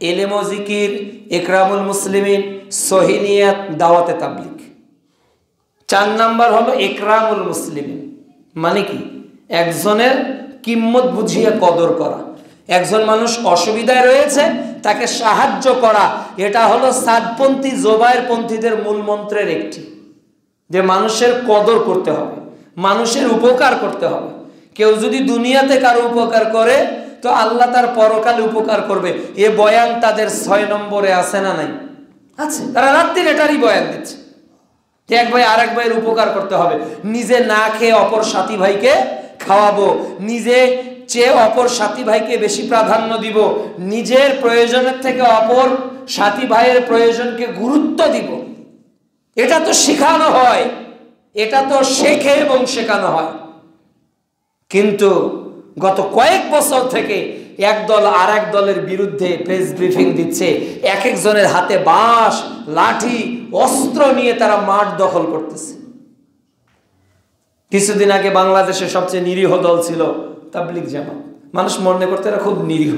ইলম ও জিকির, ইকরামুল মুসলিমিন, সহিহ নিয়াত, দাওয়াতে তাবলিগ। 4 নাম্বার হলো ইকরামুল মুসলিমিন, মানে কি? একজনের কিম্মত বুঝিয়ে কদর করা। একজন মানুষ অসুবিধায় রয়েছে, তাকে সাহায্য করা। এটা হলো সাদপন্থী জোবায়ের পন্থীদের মূল মন্ত্রের একটি, যে মানুষের কদর করতে হবে, মানুষের উপকার করতে হবে। কেউ যদি দুনিয়াতে কারো উপকার করে তো আল্লাহ তার পরকালে উপকার করবে। এ বয়ান তাদের 6 নম্বরে আছে না নাই? আছে। তারা রাত্রির এটারই বয়ান দিচ্ছে, এক ভাই আর এক ভাইয়ের উপকার করতে হবে। নিজে না খেয়ে অপর সাথী ভাইকে খাওয়াবো, নিজে চেয়ে অপর সাথী ভাইকে বেশি প্রাধান্য দিব, নিজের প্রয়োজনের থেকে অপর সাথী ভাইয়ের প্রয়োজনকে গুরুত্ব দিব। এটা তো শেখানো হয়, এটা তো শেখে এবং শেখানো হয়। কিন্তু গত কয়েক বছর থেকে একদল আর এক দলের বিরুদ্ধে প্রেস ব্রিফিং দিচ্ছে, এক একজনের হাতে বাঁশ, লাঠি, অস্ত্র নিয়ে তারা মাঠ দখল করতেছে। কিছুদিন আগে বাংলাদেশে সবচেয়ে নিরীহ দল ছিল তাবলিগ জামাত। মানুষ মনে করতে এরা খুব নিরীহ,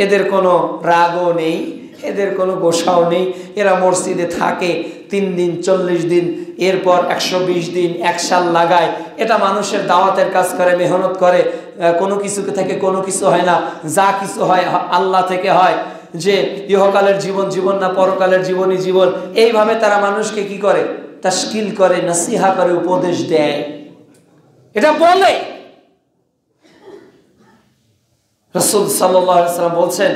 এদের কোনো রাগও নেই, এদের কোনো গোসাও নেই। এরা মসজিদে থাকে 3 দিন, 40 দিন, এরপর 120 দিন, 1 সাল লাগায়। এটা মানুষের দাওয়াতের কাজ করে, মেহনত করে। কোনো কিছু থেকে কোনো কিছু হয় না, যা কিছু হয় আল্লাহ থেকে হয়। যে ইহকালের জীবন জীবন না, পরকালের জীবনই জীবন। এইভাবে তারা মানুষকে কি করে? তাশকিল করে, নসিহা করে, উপদেশ দেয়। এটা বলে রাসূল সাল্লাল্লাহু আলাইহি ওয়াসাল্লাম বলছেন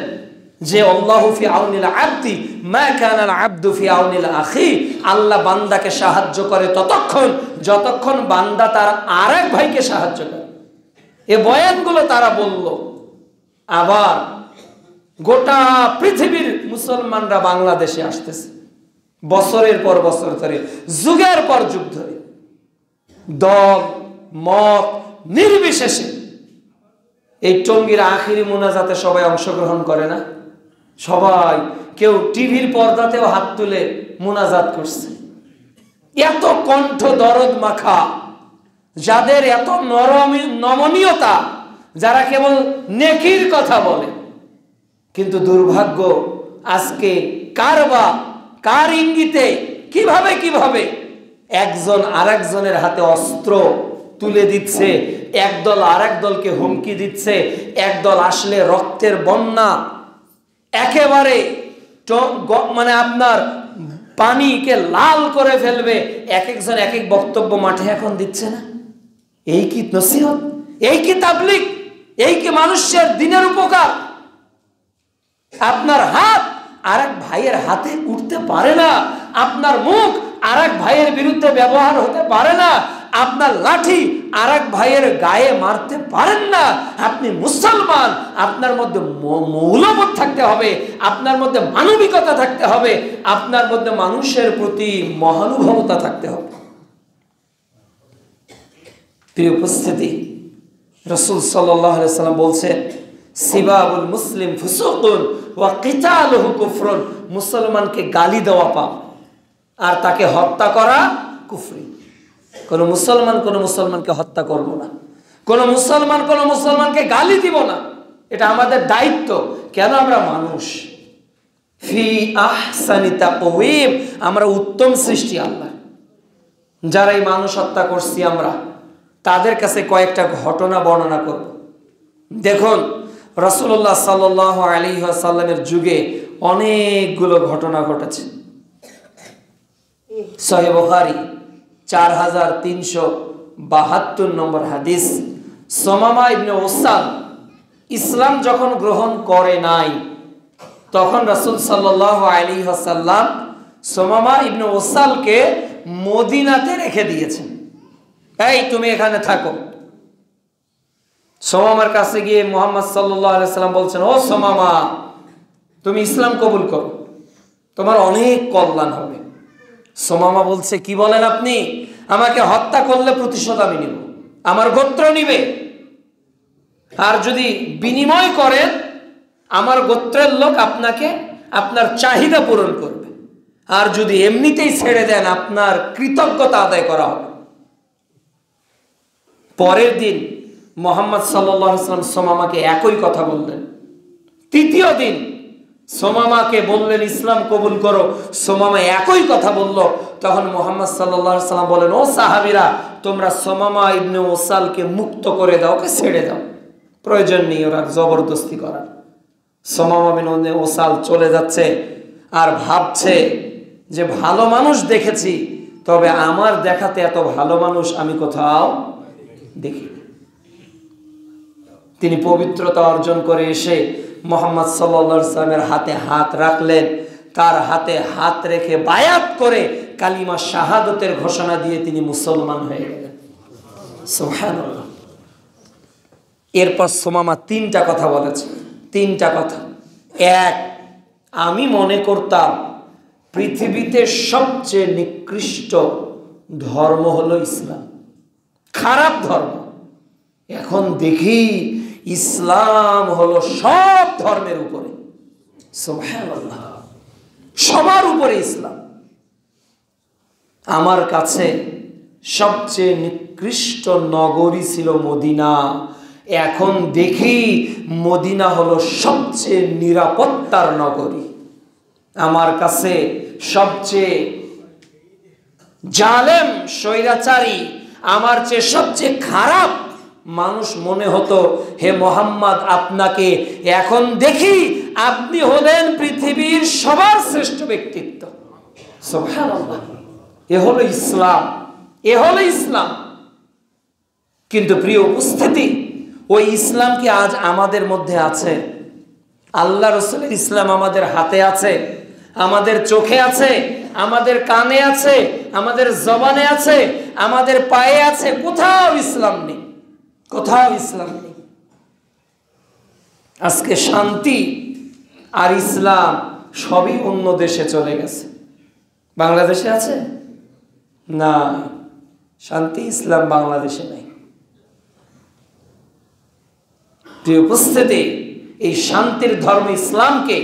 যে আল্লাহু ফি আউনিল আবদি মা কানা আল আবদু ফি আউনিল আখি। আল্লাহ বান্দাকে সাহায্য করে ততক্ষণ যতক্ষণ বান্দা তার আরেক ভাইকে সাহায্য করে। এই বয়ানগুলো তারা বলল। আবার গোটা পৃথিবীর মুসলমানরা বাংলাদেশে আসতেছে বছরের পর বছর ধরে, যুগের পর যুগ ধরে, দল মত নির্বিশেষে। এই টঙ্গীর আখিরি মুনাজাতে সবাই অংশগ্রহণ করে না? সবাই, কেউ টিভির পর্দাতেও হাত তুলে মুনাজাত করছে। এত কণ্ঠ দরদ মাখা, যাদের এত নমনীয়তা, যারা কেবল নেকির কথা বলে। কিন্তু দুর্ভাগ্য, আজকে কার ইঙ্গিতে কিভাবে একজন আরেকজনের হাতে অস্ত্র তুলে দিচ্ছে, একদল আরেক দলকে হুমকি দিচ্ছে। একদল আসলে রক্তের বন্যা, একেবারে মানে আপনার পানিকে লাল করে ফেলবে। এক একজন এক এক বক্তব্য মাঠে এখন দিচ্ছে না। এই কি নসিহত? এই কি তাবলীগ? এই কি মানুষের দিনের উপকার? আপনার হাত আরেক ভাইয়ের হাতে উঠতে পারে না, আপনার মুখ আরেক ভাইয়ের বিরুদ্ধে ব্যবহার হতে পারে না, আপনার লাঠি আরেক ভাইয়ের গায়ে মারতে পারেন না। আপনি মুসলমান, আপনার মধ্যে মৌলবোধ থাকতে হবে, আপনার মধ্যে মানবিকতা থাকতে হবে, আপনার মধ্যে মানুষের প্রতি মহানুভবতা থাকতে হবে। প্রিয় উপস্থিতি, রাসূল সাল্লাল্লাহু আলাইহি ওয়াসাল্লাম বলছেন, সিবাবুল মুসলিম ফুসুকুন ওয়া কিতালুহু কুফরুন। মুসলমানকে গালি দেওয়া পাপ, আর তাকে হত্যা করা কুফরি। কোন মুসলমানকে হত্যা করব না, কোন মুসলমানকে গালি দিব না। এটা আমাদের দায়িত্ব। কেন? আমরা মানুষ। ফি আহসানি তাকওয়িম, আমরা উত্তম সৃষ্টি আল্লাহ। যারা এই মানুষ হত্যা করছি আমরা, তাদের কাছে কয়েকটা ঘটনা বর্ণনা করব। দেখুন, রাসূলুল্লাহ সাল্লাল্লাহু আলাইহি ওয়াসাল্লামের যুগে অনেকগুলো ঘটনা ঘটেছে। সহিহ বুখারী 4372 নম্বর হাদিস। সুমামা ইবনে উসাল ইসলাম যখন গ্রহণ করে নাই, তখন রাসূল সাল্লাল্লাহু আলাইহি ওয়াসাল্লাম সুমামা ইবনে উসালকে মদিনাতে রেখে দিয়েছেন। এই তুমি এখানে থাকো। সোমামার কাছে গিয়ে মুহাম্মদ সাল্লাল্লাহু আলাইহি সাল্লাম বলছেন, ও সোমামা, তুমি ইসলাম কবুল করো, তোমার অনেক কল্যাণ হবে। সোমামা বলছে, কি বলেন আপনি? আমাকে হত্যা করলে প্রতিশোধ আমি নিব, আমার গোত্র নিবে, আর যদি বিনিময় করেন আমার গোত্রের লোক আপনাকে আপনার চাহিদা পূরণ করবে, আর যদি এমনিতেই ছেড়ে দেন আপনার কৃতজ্ঞতা আদায় করা হবে। পরের দিন মুহাম্মদ সাল্লাল্লাহু আলাইহি সাল্লাম সোমামাকে একই কথা বললেন। তৃতীয় দিন সোমামাকে বললেন ইসলাম কবুল করো, সোমামা একই কথা বলল। তখন মুহাম্মদ সাল্লাল্লাহু আলাইহি সাল্লাম বলেন, ও সাহাবীরা, তোমরা সোমামা ইবনে ওসালকে মুক্ত করে দাও, ওকে ছেড়ে দাও, প্রয়োজন নেই ওরা জবরদস্তি করার। সোমামা ইবনে ওসাল চলে যাচ্ছে আর ভাবছে যে ভালো মানুষ দেখেছি, তবে আমার দেখাতে এত ভালো মানুষ আমি কোথাও দেখি। তিনি পবিত্রতা অর্জন করে এসে মুহাম্মদ সাল্লাল্লাহু আলাইহি সাল্লামের হাতে হাত রাখলেন, তার হাতে হাত রেখে বায়াত করে কালিমা শাহাদতের ঘোষণা দিয়ে তিনি মুসলমান হয়ে গেলেন। সুবহানাল্লাহ। এরপর সোমামা তিনটা কথা বলেছে, তিনটা কথা। এক, আমি মনে করতাম পৃথিবীতে সবচেয়ে নিকৃষ্ট ধর্ম হলো ইসলাম, খারাপ ধর্ম। এখন দেখি ইসলাম হলো সব ধর্মের উপরে, সুবহানাল্লাহ, সবার উপরে ইসলাম। আমার কাছে সবচেয়ে নিকৃষ্ট নগরী ছিল মদিনা, এখন দেখি মদিনা হলো সবচেয়ে নিরাপত্তার নগরী। আমার কাছে সবচেয়ে জালেম স্বৈরাচারী, আমার চেয়ে সবচেয়ে খারাপ মানুষ মনে হতো হে মোহাম্মদ আপনাকে, এখন দেখি আপনি হলেন পৃথিবীর সবার শ্রেষ্ঠ ব্যক্তিত্ব। সুবহানাল্লাহ। এ হলো ইসলাম, এ হলো ইসলাম। কিন্তু প্রিয় উপস্থিতি, ওই ইসলাম কি আজ আমাদের মধ্যে আছে? আল্লাহ রাসূলের ইসলাম আমাদের হাতে আছে, আমাদের চোখে আছে, আমাদের কানে আছে, আমাদের জবানে আছে, আমাদের পায়ে আছে। কোথাও ইসলাম নেই, কোথাও ইসলাম নেই। আজকে শান্তি আর ইসলাম সবই অন্য দেশে চলে গেছে। বাংলাদেশে আছে না? শান্তি ইসলাম বাংলাদেশে নাই। প্রিয় উপস্থিতি, এই শান্তির ধর্ম ইসলামকে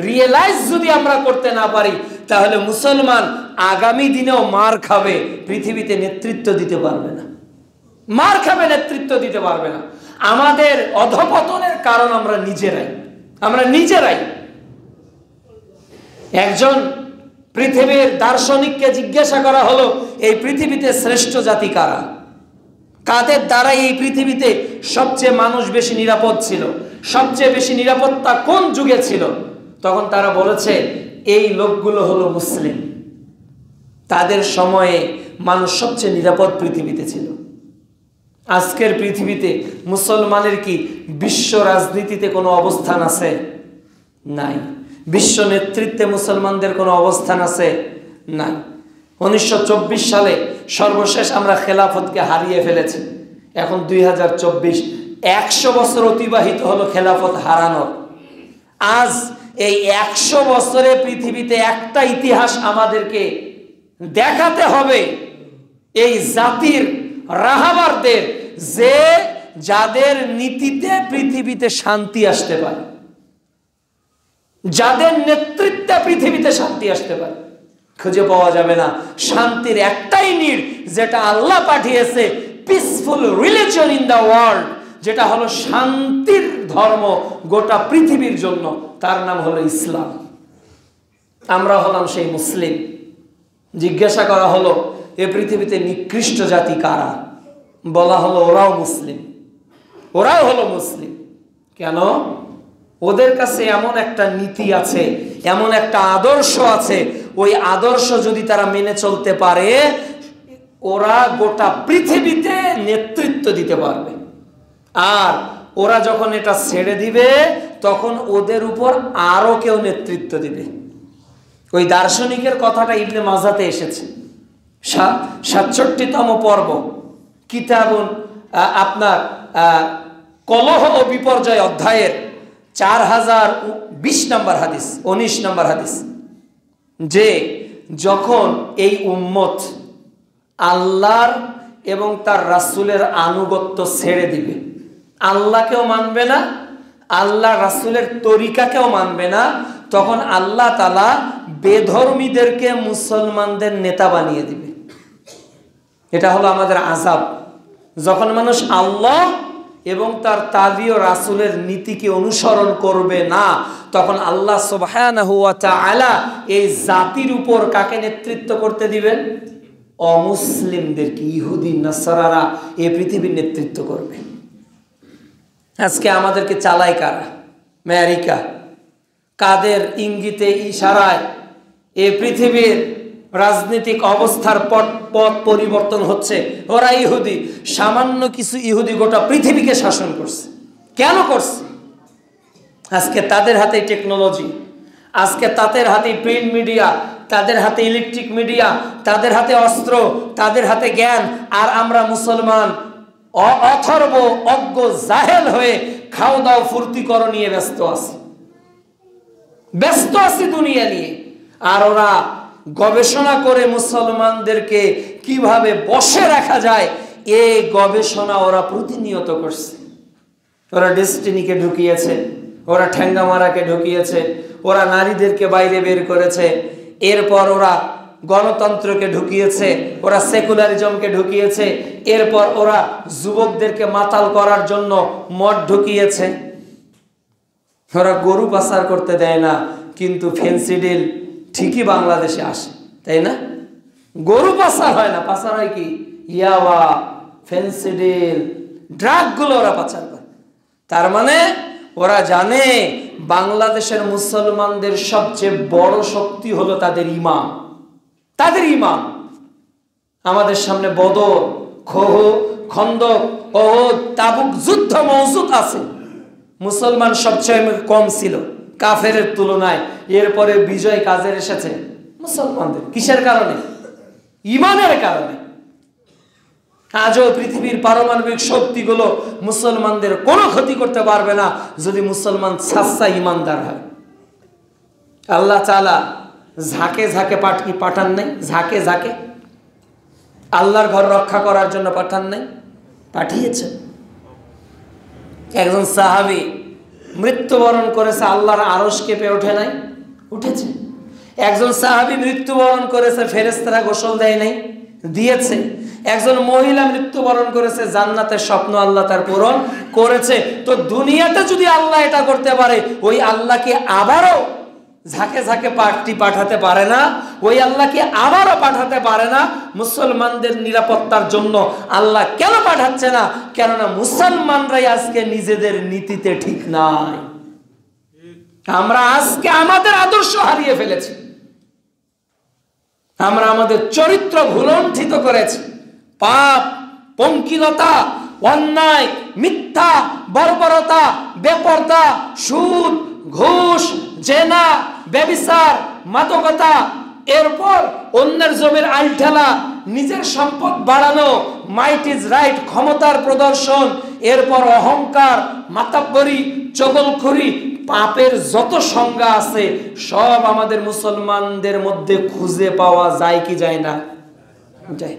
রিয়েলাইজ যদি আমরা করতে না পারি, তাহলে মুসলমান আগামী দিনেও মার খাবে, পৃথিবীতে নেতৃত্ব দিতে পারবে না। মার খাবে, নেতৃত্ব দিতে পারবে না। আমাদের অধপতনের কারণ আমরা নিজেরাই। একজন পৃথিবীর দার্শনিককে জিজ্ঞাসা করা হলো, এই পৃথিবীতে শ্রেষ্ঠ জাতি কারা? কাদের দ্বারা এই পৃথিবীতে সবচেয়ে মানুষ বেশি নিরাপদ ছিল? সবচেয়ে বেশি নিরাপত্তা কোন যুগে ছিল? তখন তারা বলেছে এই লোকগুলো হলো মুসলিম। তাদের সময়ে মানুষ সবচেয়ে নিরাপদ পৃথিবীতে ছিল। আজকের পৃথিবীতে মুসলমানের কি বিশ্ব রাজনীতিতে কোনো অবস্থান আছে? নাই। বিশ্ব নেতৃত্বে মুসলমানদের কোনো অবস্থান আছে? নাই। 1924 সালে সর্বশেষ আমরা খেলাফতকে হারিয়ে ফেলেছি। এখন 2024, 100 বছর অতিবাহিত হলো খেলাফত হারানোর। আজ এই 100 বছরে পৃথিবীতে একটা ইতিহাস আমাদেরকে দেখাতে হবে, এই জাতির রাহাবারদের, যে যাদের নীতিতে পৃথিবীতে শান্তি আসতে পারে, যাদের নেতৃত্বে পৃথিবীতে শান্তি আসতে পারে। খুঁজে পাওয়া যাবে না। শান্তির একটাই নীড়, যেটা আল্লাহ পাঠিয়েছে, peaceful religion in the world, যেটা হলো শান্তির ধর্ম গোটা পৃথিবীর জন্য, তার নাম হলো ইসলাম। আমরা হলাম সেই মুসলিম। জিজ্ঞাসা করা হলো এ পৃথিবীতে নিকৃষ্ট জাতি কারা? বলা হলো ওরাও মুসলিম, ওরাও হলো মুসলিম। কেন? ওদের কাছে এমন একটা নীতি আছে, এমন একটা আদর্শ আছে, ওই আদর্শ যদি তারা মেনে চলতে পারে, ওরা গোটা পৃথিবীতে নেতৃত্ব দিতে পারবে। আর ওরা যখন এটা ছেড়ে দিবে, তখন ওদের উপর আরো কেউ নেতৃত্ব দিবে। ওই দার্শনিকের কথাটা ইবনে মাজাতে এসেছে, 67তম পর্ব, কিতাবুন আপনার কলহ ও বিপর্যয় অধ্যায়ের 4020 নম্বর হাদিস, 19 নম্বর হাদিস, যে যখন এই উম্মত আল্লাহর এবং তার রাসূলের আনুগত্য ছেড়ে দিবে, আল্লাহকেও মানবে না, আল্লাহ রাসূলের তরিকাকেও মানবে না, তখন আল্লাহ তাআলা বেধর্মীদেরকে মুসলমানদের নেতা বানিয়ে দিবে। এটা হলো আমাদের আযাব। যখন মানুষ আল্লাহ এবং তার তাবি ও রাসূলের নীতিকে অনুসরণ করবে না, তখন আল্লাহ সুবহানাহু ওয়া তাআলা এই জাতির উপর কাকে নেতৃত্ব করতে দিবেন? অমুসলিমদেরকে, ইহুদি নাসারারা এই পৃথিবীর নেতৃত্ব করবে। আজকে আমাদেরকে চালায় কারা? আমেরিকা। কাদের ইঙ্গিতে, ইশারায় এই পৃথিবীর রাজনৈতিক অবস্থার পথ পরিবর্তন হচ্ছে? ওরা ইহুদি। সামান্য কিছু ইহুদি গোটা পৃথিবীকে শাসন করছে। কেন করছে? আজকে তাদের হাতে টেকনোলজি, আজকে তাদের হাতে প্রিন্ট মিডিয়া, তাদের হাতে ইলেকট্রিক মিডিয়া, তাদের হাতে অস্ত্র, তাদের হাতে জ্ঞান। আর আমরা মুসলমান অথর্ব, অজ্ঞ, জাহেল হয়ে খাও দাও ফুর্তি করো নিয়ে ব্যস্ত আছি দুনিয়া নিয়ে। আর ওরা গবেষণা করে মুসলমানদেরকে কিভাবে বশে রাখা যায়, এই গবেষণা ওরা প্রতিনিয়ত করছে। ওরা ডেস্টিনিকে ঢুকিয়েছে, ওরা ঠ্যাঙ্গামারাকে ঢুকিয়েছে, ওরা নারীদেরকে বাইরে বের করেছে, এরপর ওরা গণতন্ত্রকে ঢুকিয়েছে, ওরা সেকুলারিজমকে ঢুকিয়েছে, এরপর ওরা যুবকদেরকে মাতাল করার জন্য মদ ঢুকিয়েছে। ওরা গরু পাচার করতে দেয় না, কিন্তু ফেন্সিডিল ঠিকই বাংলাদেশে আসে, তাই না? গরু পাচার হয় না, পাচার হয় কি? ইয়াবা, ফেন্সিডিল, ড্রাগগুলো ওরা পাচার করে। তার মানে ওরা জানে বাংলাদেশের মুসলমানদের সবচেয়ে বড় শক্তি হলো তাদের ঈমান। তাদের ঈমান। আমাদের সামনে বদর, খন্দক, উহুদ, তাবুক যুদ্ধ মওজুদ আছে। মুসলমান সবচেয়ে কম ছিল কাফেরের তুলনায়। এরপরে বিজয় কাজের এসেছে মুসলমানদের। কিসের কারণে? ঈমানের কারণে। আজও পৃথিবীর পারমাণবিক শক্তিগুলো মুসলমানদের কোনো ক্ষতি করতে পারবে না যদি মুসলমান সাচ্চা ঈমানদার হয়। আল্লাহ তাআলা ঝাঁকে ঝাঁকে পাঠান নাই, ঝাঁকে ঝাঁকে আল্লাহর ঘর রক্ষা করার জন্য পাঠান নাই, পাঠিয়েছেন। একজন সাহাবী মৃত্যুবরণ করেছে, আল্লাহর আরশ কেঁপে ওঠে নাই? উঠেছে। একজন সাহাবী মৃত্যুবরণ করেছে, ফেরেশতারা গোসল দেয় নাই? দিয়েছে। একজন মহিলা মৃত্যুবরণ করেছে, জান্নাতের স্বপ্ন আল্লাহ তার পূরণ করেছে। তো দুনিয়াতে যদি আল্লাহ এটা করতে পারে, ওই আল্লাহকে আবারও ঝাঁকে ঝাঁকে পাঠাতে পারে না? ওই আল্লাহকে আবারও পাঠাতে পারে না? মুসলমানদের নিরাপত্তার জন্য আল্লাহ কেন পাঠাচ্ছে না? কেননা মুসলমানরাই আজকে নিজেদের নীতিতে ঠিক নাই। আমরা আজকে আমাদের আদর্শ হারিয়ে ফেলেছি, আমরা আমাদের চরিত্র ভুলণ্ঠিত করেছি। পাপ, পঙ্কিলতা, অন্যায়, মিথ্যা, বর্বরতা, বেপরদা, সুদ, ঘুষ, জেনা, ব্যভিচার, মাদকতা, এরপর অন্যের জমির আইল ঠেলা, নিজের সম্পদ বাড়ানো, মাইট ইজ রাইট, ক্ষমতার প্রদর্শন, এরপর অহংকার, মাতাব্বরি, চগলখড়ি, পাপের যত সংজ্ঞা আছে সব আমাদের মুসলমানদের মধ্যে খুঁজে পাওয়া যায় কি যায় না? যায়।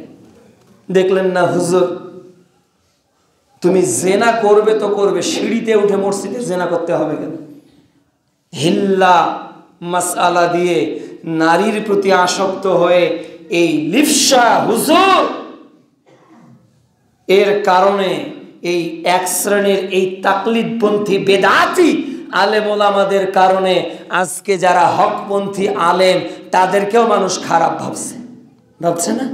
দেখলেন না হুজুর, তুমি জেনা করবে তো করবে, সিঁড়িতে উঠে মসজিদে জেনা করতে হবে কেন? হিল্লা মাসআলা দিয়ে নারীর প্রতি আসক্ত হয়ে এই লিপ্সা হুজুর, এর কারণে এই এক শ্রেণীর এই তাকলিদপন্থী বেদাতি আলেম ওলামাদের কারণে আজকে যারা হকপন্থী আলেম তাদেরকেও মানুষ খারাপ ভাবছে না?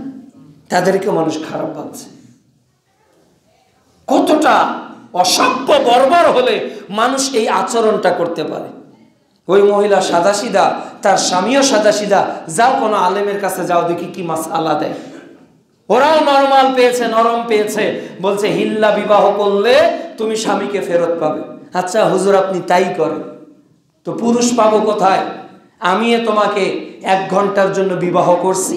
তাদেরকেও মানুষ খারাপ ভাবছে। কতটা অসভ্য বর্বর হলে মানুষ এই আচরণটা করতে পারে? ওই মহিলা সাদাসিধা, তার স্বামীও সাদাসিধা, যাও কোনো আলেমের কাছে যাও, দেখি কি মাসআলা দেয়। ওরাও নরমাল পেয়েছে, নরম পেয়েছে, বলছে হিল্লা বিবাহ করলে তুমি স্বামীকে ফেরত পাবে। আচ্ছা হুজুর, আপনি তাই করেন তো পুরুষ পাবো কোথায়? আমি তোমাকে 1 ঘন্টার জন্য বিবাহ করছি,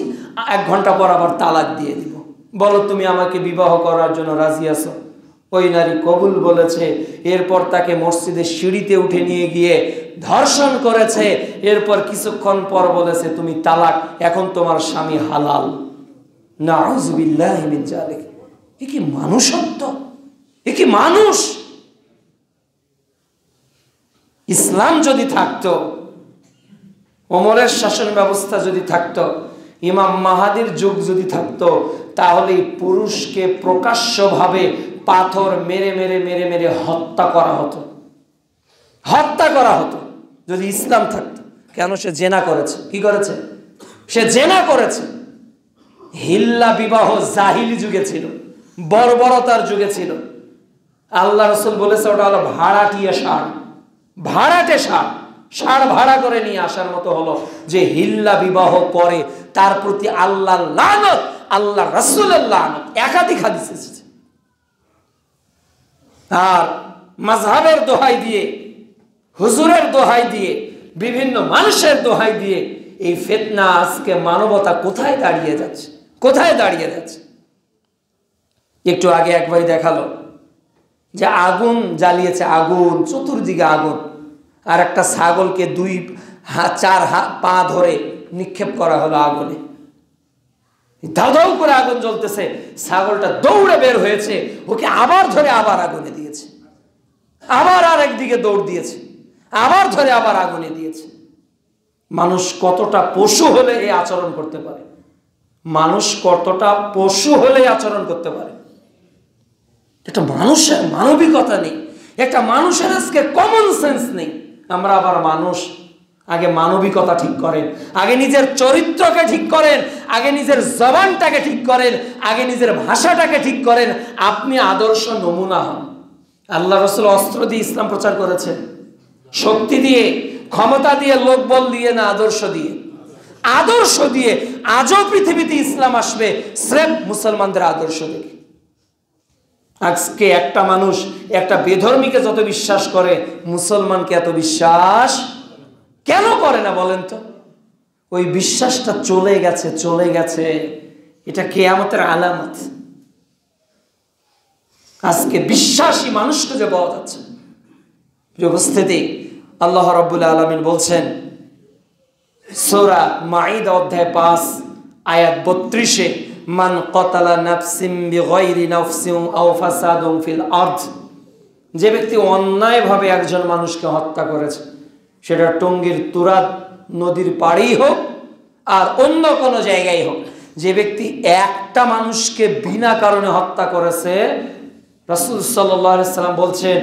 1 ঘন্টা পর আবার তালাক দিয়ে দিব, বলো তুমি আমাকে বিবাহ করার জন্য রাজি আছো? ওই নারী কবুল বলেছে। এরপর তাকে মসজিদের সিঁড়িতে উঠে নিয়ে গিয়ে ধর্ষণ করেছে। এরপর কিছুক্ষণ পর বলেছে তুমি তালাক, এখন তোমার স্বামী হালাল। নাউযুবিল্লাহি মিন যালিক। এ কি মানুষত্ব? এ কি মানুষ? ইসলাম যদি থাকতো, ওমরের শাসন ব্যবস্থা যদি থাকতো, ইমাম মাহাদির যুগ যদি থাকতো, তাহলে পুরুষকে প্রকাশ্যভাবে পাথর মেরে মেরে মেরে মেরে হত্যা করা হতো। হত্যা করা হতো যদি ইসলাম থাকতো। কেন? সে জেনা করেছে। কি করেছে? সে জেনা করেছে। হিল্লা বিবাহ জাহিলি যুগে ছিল, বর্বরতার যুগে ছিল। আল্লাহ রাসূল বলেছে ওটা হলো ভাড়াটিয়া ষাঁড়, ভাড়াটে ষাঁড়। ষাঁড় ভাড়া করে নিয়ে আসার মতো হলো যে হিল্লা বিবাহ করে তার প্রতি আল্লাহর লানত, আল্লাহ রাসূলের লানত। একাধিক হাদিস এসেছে। আর মাযহাবের দোহাই দিয়ে, হুজুরের দোহাই দিয়ে, বিভিন্ন মানুষের দোহাই দিয়ে এই ফিতনা আজকে মানবতা কোথায় দাঁড়িয়ে যাচ্ছে, কোথায় দাঁড়িয়ে যাচ্ছে। একটু আগে এক ভাই দেখালো যে আগুন জ্বালিয়েছে, আগুন চতুর্দিকে আগুন, আর একটা ছাগলকে 2-4 পা ধরে নিক্ষেপ করা হলো আগুনে। দাউ দাউ করে আগুন জ্বলতেছে, ছাগলটা দৌড়ে বের হয়েছে, ওকে আবার ধরে আবার আগুনে দিয়েছে, আবার আর একদিকে দৌড় দিয়েছে, আবার ধরে আবার আগুনে দিয়েছে। মানুষ কতটা পশু হলে এই আচরণ করতে পারে? মানুষ কতটা পশু হলে আচরণ করতে পারে? একটা মানুষের মানবিকতা নেই, একটা মানুষের আজকে কমন সেন্স নেই। আমরা আবার মানুষ। আগে মানবিকতা ঠিক করেন, আগে নিজের চরিত্রকে ঠিক করেন, আগে নিজের জবানটাকে ঠিক করেন, আগে নিজের ভাষাটাকে ঠিক করেন। আপনি আদর্শ নমুনা হন। আল্লাহ রাসূল অস্ত্র দিয়ে ইসলাম প্রচার করেছেন, শক্তি দিয়ে, ক্ষমতা দিয়ে, লোকবল দিয়ে না, আদর্শ দিয়ে। আদর্শ দিয়ে। আজও পৃথিবীতে ইসলাম আসবে স্রেফ মুসলমানদের আদর্শ দেখে। আজকে একটা মানুষ একটা বেধর্মীকে যত বিশ্বাস করে, মুসলমানকে এত বিশ্বাস কেন করে না বলেন তো? ওই বিশ্বাসটা চলে গেছে, চলে গেছে। এটা কিয়ামতের আলামত। আজকে বিশ্বাসী মানুষকে যে পাওয়া যাচ্ছে। উপস্থিতি, আল্লাহ রাব্বুল আলামিন বলছেন সূরা মাঈদা অধ্যায় 5 আয়াত 32-এ, মান কাতালা নাফসিন বিগাইরি নাফসিন আও ফাসাদুন ফিল আরদ। যে ব্যক্তি অন্যায়ভাবে একজন মানুষকে হত্যা করেছে, সেটা টঙ্গীর তুরাত নদীর পাড়েই হোক আর অন্য কোনো জায়গায় হোক, যে ব্যক্তি একটা মানুষকে বিনা কারণে হত্যা করেছে, রাসূল সাল্লাল্লাহু আলাইহি সাল্লাম বলছেন,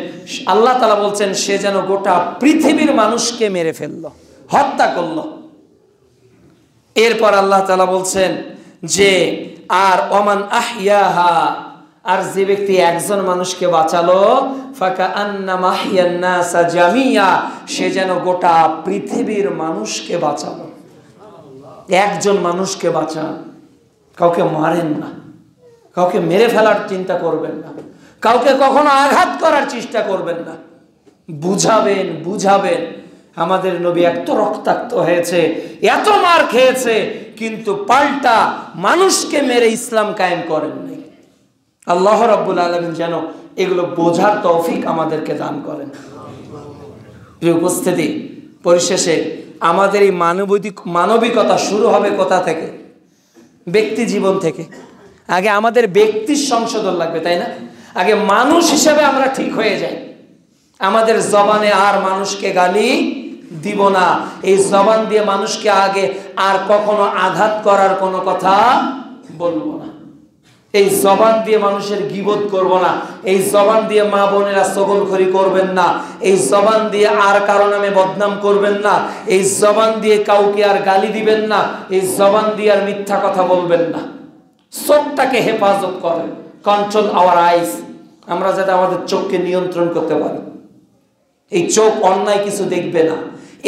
আল্লাহ তাআলা বলছেন, সে যেন গোটা পৃথিবীর মানুষকে মেরে ফেললো, হত্যা করলো। এরপর আল্লাহ তাআলা বলছেন যে আর ওমান আহইয়াহা, আর যে ব্যক্তি একজন মানুষকে বাঁচালো, ফাকাআন্নামা আহইয়ান নাসা জামিয়া, সে যেন গোটা পৃথিবীর মানুষকে বাঁচালো। একজন মানুষকে বাঁচান। কাউকে মারেন না, কাউকে মেরে ফেলার চিন্তা করবেন না, কাউকে কখনো আঘাত করার চেষ্টা করবেন না। বুঝাবেন, বুঝাবেন। আমাদের নবী এত রক্তাক্ত হয়েছে, এত মার খেয়েছে, কিন্তু পাল্টা মানুষকে মেরে ইসলাম কায়েম করেন নাই। আল্লাহ রাব্বুল আলামিন যেন এগুলো বোঝার তৌফিক আমাদেরকে দান করেন। প্রিয় উপস্থিতি, পরিশেষে আমাদের এই মানবিকতা শুরু হবে কোথা থেকে? ব্যক্তি জীবন থেকে। আগে আমাদের ব্যক্তির সংশোধন লাগবে, তাই না? আগে মানুষ হিসেবে আমরা ঠিক হয়ে যাই। আমাদের জবানে আর মানুষকে গালি দিব না, এই জবান দিয়ে মানুষকে আগে আর কখনো আঘাত করার কোনো কথা বলবো না, এই জবান দিয়ে মানুষের গীবত করব না, এই জবান দিয়ে মা বোনেরা সগলখড়ি করবেন না, এই জবান দিয়ে আর কারো নামে বদনাম করবেন না, এই জবান দিয়ে কাউকে আর গালি দিবেন না, এই জবান দিয়ে আর মিথ্যা কথা বলবেন না। চোখটাকে হেফাজত করেন, কন্ট্রোল আওয়ার আইস। আমরা যাতে আমাদের চোখকে নিয়ন্ত্রণ করতে পারি। এই চোখ অন্যায় কিছু দেখবে না,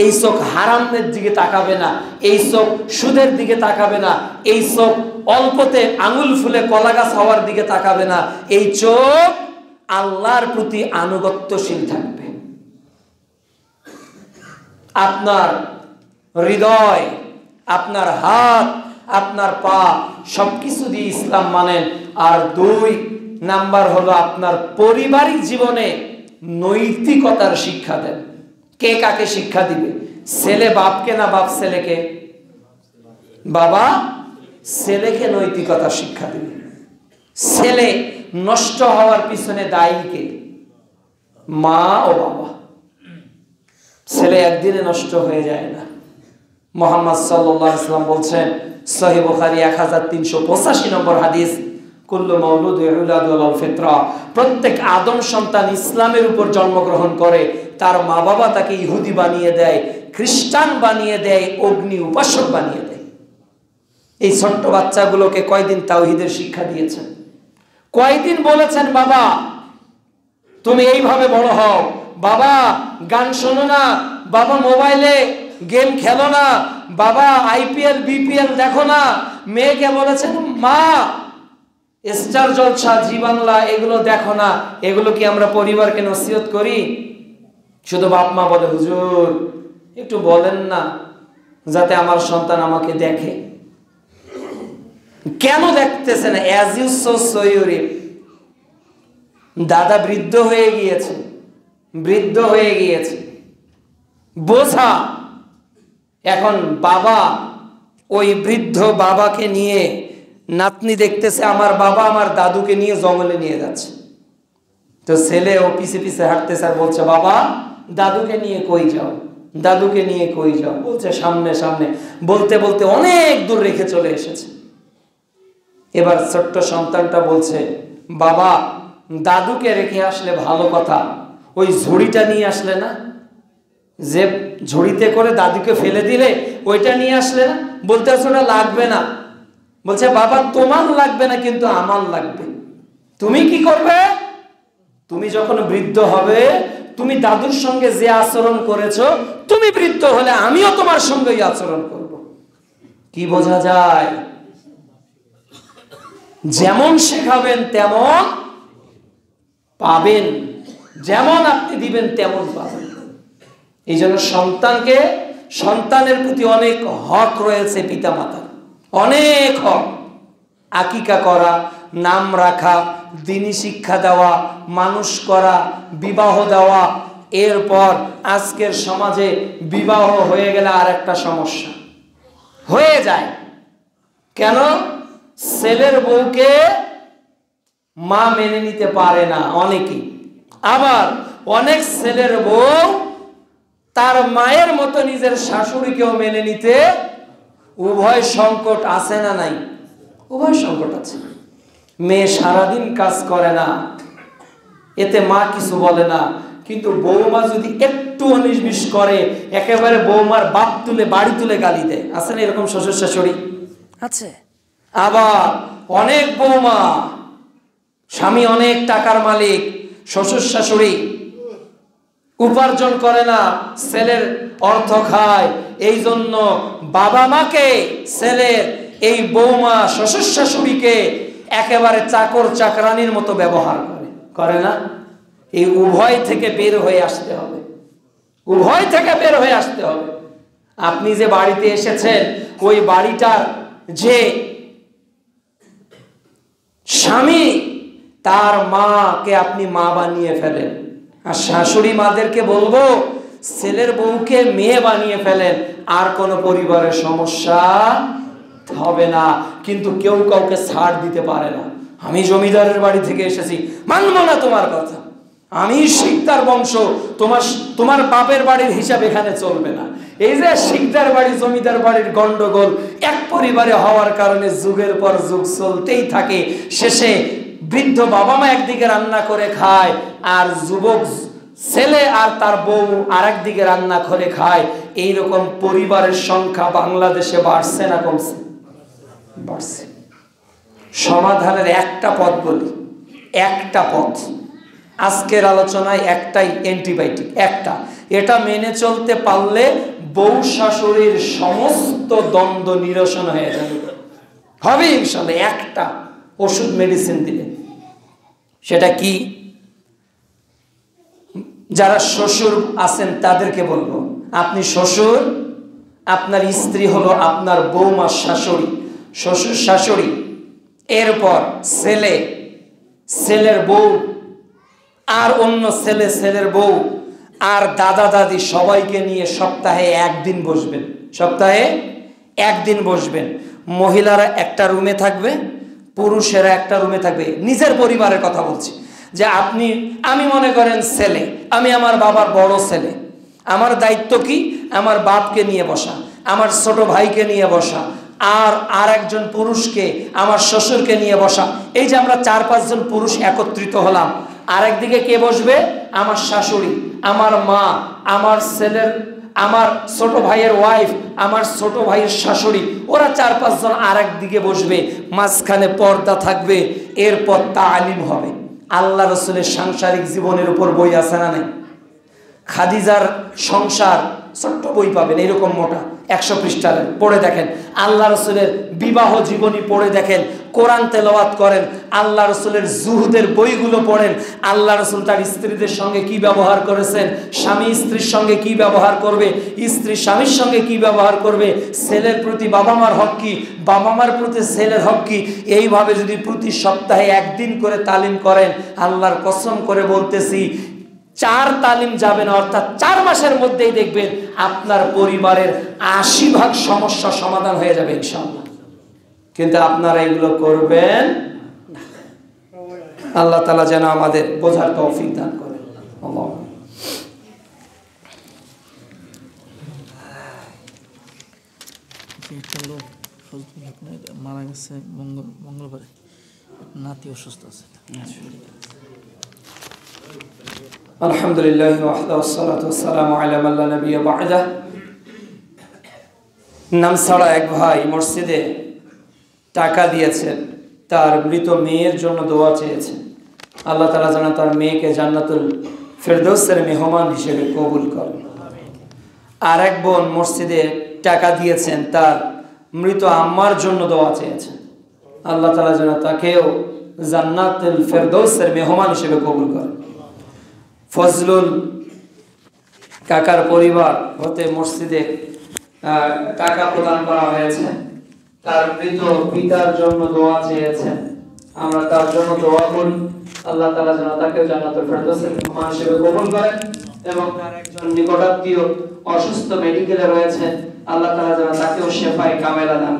এই চোখ হারামের দিকে তাকাবে না, এই চোখ সুদের দিকে তাকাবে না, এই চোখ অল্পতে আঙুল ফুলে কলা গাছ হওয়ার দিকে তাকাবে না, এই চোখ আল্লাহর প্রতি আনুগত্যশীল থাকবে। আপনার হৃদয়, আপনার হাত, আপনার পা সবকিছু দিয়ে ইসলাম মানেন। আর 2, নাম্বার হলো আপনার পারিবারিক জীবনে নৈতিকতার শিক্ষা দেন। কে কাকে শিক্ষা দিবে? ছেলে বাপকে না বাপ ছেলেকে? বাবা ছেলেকে নৈতিকতা শিক্ষা দিবে। ছেলে নষ্ট হওয়ার পিছনে দায়ী কে? মা ও বাবা। ছেলে একদিনে নষ্ট হয়ে যায় না। মুহাম্মদ সাল্লাল্লাহু আলাইহি ওয়াসাল্লাম বলছেন, সহিহ বুখারী 1385 নম্বর হাদিস, কুল্লু মাউলুদ ইউলাদু আলাল ফিতরা, প্রত্যেক আদম সন্তান ইসলামের উপর জন্মগ্রহণ করে, তার মা বাবা তাকে ইহুদি বানিয়ে দেয়, খ্রিস্টান বানিয়ে দেয়, অগ্নি উপাসক বানিয়ে দেয়। এই ছোট্ট বাচ্চাগুলোকে কয়দিন তাওহীদের শিক্ষা দিয়েছেন? কয়দিন বলেছেন বাবা তুমি এইভাবে বড় হও, বাবা গান শোনো না, বাবা মোবাইলে গেম খেলো না, বাবা আইপিএল বিপিএল দেখো না। মেয়েকে বলেছেন মা স্টার জলসা জি বাংলা এগুলো দেখো না। এগুলো কি আমরা পরিবারকে নসিহত করি? শুধু বাপ মা বলে হুজুর একটু বলেন না যাতে আমার সন্তান আমাকে দেখে। কেন দেখতেছে না? As you sow so you reap. দাদা বৃদ্ধ হয়ে গিয়েছে, বৃদ্ধ হয়ে গিয়েছে, বোঝা। এখন বাবা ওই বৃদ্ধ বাবাকে নিয়ে, নাতনি দেখতেছে আমার বাবা আমার দাদুকে নিয়ে জঙ্গলে নিয়ে যাচ্ছে, তো ছেলে ও পিছে পিছে হাঁটতেছে আর বলছে বাবা দাদুকে নিয়ে কই যাও, দাদুকে নিয়ে কই যাও? বলছে সামনে সামনে। বলতে বলতে অনেক দূর রেখে চলে এসেছে। এবার ছোট্ট সন্তানটা বলছে বাবা দাদুকে রেখে আসলে ভালো কথা, ওই ঝুড়িটা নিয়ে আসলে না, যে ঝুড়িতে করে দাদুকে ফেলে দিলে ওইটা নিয়ে আসলে না। বলতে ওটা লাগবে না। বলছে বাবা তোমার লাগবে না কিন্তু আমার লাগবে। তুমি কি করবে? তুমি যখন বৃদ্ধ হবে, তুমি দাদুর সঙ্গে যে আচরণ করেছো, তুমি বৃদ্ধ হলে আমিও তোমার সঙ্গে আচরণ করব। কি বোঝা যায়? যেমন শেখাবেন তেমন পাবেন, যেমন আপনি দিবেন তেমন পাবেন। এই জন্য সন্তানের প্রতি অনেক হক রয়েছে পিতামাতার, অনেক হক। আকিকা করা, নাম রাখা, দ্বীনি শিক্ষা দেওয়া, মানুষ করা, বিবাহ দেওয়া। এরপর আজকের সমাজে বিবাহ হয়ে গেলে আর একটা সমস্যা হয়ে যায়। কেন? ছেলের বউকে মা মেনে নিতে পারে না অনেকেই। আবার অনেক ছেলের বউ তার মায়ের মতো নিজের শাশুড়িকেও মেনে নিতে, উভয় সংকট আছে না নাই? উভয় সংকট আছে। মেয়ে সারাদিন কাজ করে না, এতে মা কিছু বলে না, কিন্তু বৌমা যদি একটু 19-20 করে একেবারে বৌমার বাপ তুলে বাড়ি তুলে গালি দেয়। আছে না এরকম শ্বশুর শাশুড়ি? আছে। আবার অনেক বৌমা, স্বামী অনেক টাকার মালিক, শ্বশুর শাশুড়ি উপার্জন করে না, ছেলের অর্থ খায়। এই জন্য বাবা মাকে ছেলের এই বৌমা শ্বশুর শাশুড়িকে একেবারে চাকর চাকরানির মতো ব্যবহার করে না? এই উভয় থেকে বের হয়ে আসতে হবে, উভয় থেকে বের হয়ে আসতে হবে। আপনি যে বাড়িতে এসেছেন, ওই বাড়িটার যে স্বামী, তার মাকে আপনি মা বানিয়ে ফেলেন। আর শাশুড়ি মাদেরকে বলবো ছেলের বউকে মেয়ে বানিয়ে ফেলেন, আর কোনো পরিবারের সমস্যা হবে না। কিন্তু কেউ কাউকে ছাড় দিতে পারে না। আমি জমিদারের বাড়ি থেকে এসেছি, মানবো না তোমার কথা। আমি শিকদার বংশ, তোমার বাপের বাড়ির হিসাব এখানে চলবে না। এই যে শিকদার বাড়ি জমিদার বাড়ির গন্ডগোল এক পরিবারে হওয়ার কারণে যুগের পর যুগ চলতেই থাকে। শেষে বৃদ্ধ বাবা মা একদিকে রান্না করে খায়, আর যুবক ছেলে আর তার বউ আর একদিকে রান্না করে খায়। এইরকম পরিবারের সংখ্যা বাংলাদেশে বাড়ছে না কমছে? বাড়ছে। সমাধানের একটা পথ বলি, একটা পথ। আজকের আলোচনায় একটাই অ্যান্টিবায়োটিক, একটা। এটা মেনে চলতে পারলে বউ শাশুড়ির সমস্ত দ্বন্দ্ব নিরসন হয়ে যাবে, হবে ইনশাআল্লাহ। একটা ওষুধ মেডিসিন দিলে। সেটা কি? যারা শ্বশুর আছেন তাদেরকে বলবো, আপনি শ্বশুর, আপনার স্ত্রী হলো আপনার বৌমা শাশুড়ি, শ্বশুর শাশুড়ি। এরপর ছেলে, ছেলের বউ আর অন্য ছেলে, ছেলের বউ আর দাদা দাদি সবাইকে নিয়ে সপ্তাহে একদিন বসবেন। সপ্তাহে একদিন বসবেন। মহিলারা একটা রুমে থাকবে, পুরুষেরা একটা রুমে থাকবে। নিজের পরিবারের কথা বলছি, যে আমি মনে করেন ছেলে, আমি আমার বাবার বড় ছেলে, আমার দায়িত্ব কি? আমার বাপকে নিয়ে বসা, আমার ছোট ভাইকে নিয়ে বসা, আর একজন পুরুষকে, আমার শ্বশুরকে নিয়ে বসা। এই যে আমরা 4-5 জন পুরুষ একত্রিত হলাম, আর একদিকে কে বসবে? আমার শাশুড়ি, আমার মা, আমার ছেলের, আমার ছোট ভাইয়ের ওয়াইফ, আমার ছোট ভাইয়ের শাশুড়ি, ওরা 4-5 জন আর একদিকে বসবে, মাঝখানে পর্দা থাকবে। এরপর তালিম হবে। আল্লাহ রসুলের সাংসারিক জীবনের উপর বই আছে না নাই? খাদিজার সংসার, ছোট্ট বই পাবেন এরকম মোটা, 100 পৃষ্ঠার, পড়ে দেখেন। আল্লাহ রসুলের বিবাহ জীবনী পড়ে দেখেন, কোরআন তেলাওয়াত করেন, আল্লাহ রসুলের জুহুদের বইগুলো পড়েন। আল্লাহ রসুল তার স্ত্রীদের সঙ্গে কি ব্যবহার করেছেন, স্বামী স্ত্রীর সঙ্গে কি ব্যবহার করবে, স্ত্রী স্বামীর সঙ্গে কি ব্যবহার করবে, ছেলের প্রতি বাবা মার হক কি, বাবা মার প্রতি ছেলের হক কি। এইভাবে যদি প্রতি সপ্তাহে একদিন করে তালিম করেন, আল্লাহর কসম করে বলতেছি 4 তালিম যাবে না, অর্থাৎ 4 মাসের মধ্যেই দেখবেন আপনার পরিবারের 80% সমস্যা সমাধান হয়ে যাবে ইনশাআল্লাহ। কিন্তু আপনারা এগুলো করবেন না। আল্লাহ তাআলা যেন আমাদের বোঝার তৌফিক দান করেন। আল্লাহ। একটা লোক মারা গেছে মঙ্গলবারে, নাতি অসুস্থ আছে। আলহামদুলিল্লাহ ওয়াহদাহু ওয়াসসালাতু ওয়াসসালামু আলা মান লা নাবিয়্যা বা'দাহ। নামছড়া এক ভাই মসজিদে টাকা দিয়েছেন, তার মৃত মেয়ের জন্য দোয়া চেয়েছেন। আল্লাহ তাআলা যেন তার মেয়েকে জান্নাতুল ফেরদৌসের মেহমান হিসেবে কবুল করেন। আর এক বোন মসজিদে টাকা দিয়েছেন, তার মৃত আম্মার জন্য দোয়া চেয়েছেন। আল্লাহ তাআলা যেন তাকেও জান্নাতুল ফেরদৌসের মেহমান হিসেবে কবুল করেন। ফজলুল কাকার পরিবার হতে মসজিদে টাকা প্রদান করা হয়েছে, তার মৃত পিতার জন্য দোয়া চেয়েছেন। আমরা তার জন্য দোয়া করি, আল্লাহ তাআলা যেন তাকে জান্নাতুল ফেরদৌসের মেহমান হিসেবে কবুল করেন। এবং তার একজন নিকটাত্মীয় অসুস্থ মেডিকেলে রয়েছেন, আল্লাহ তাআলা যেন তাকেও শেফায়ে কামেলা দান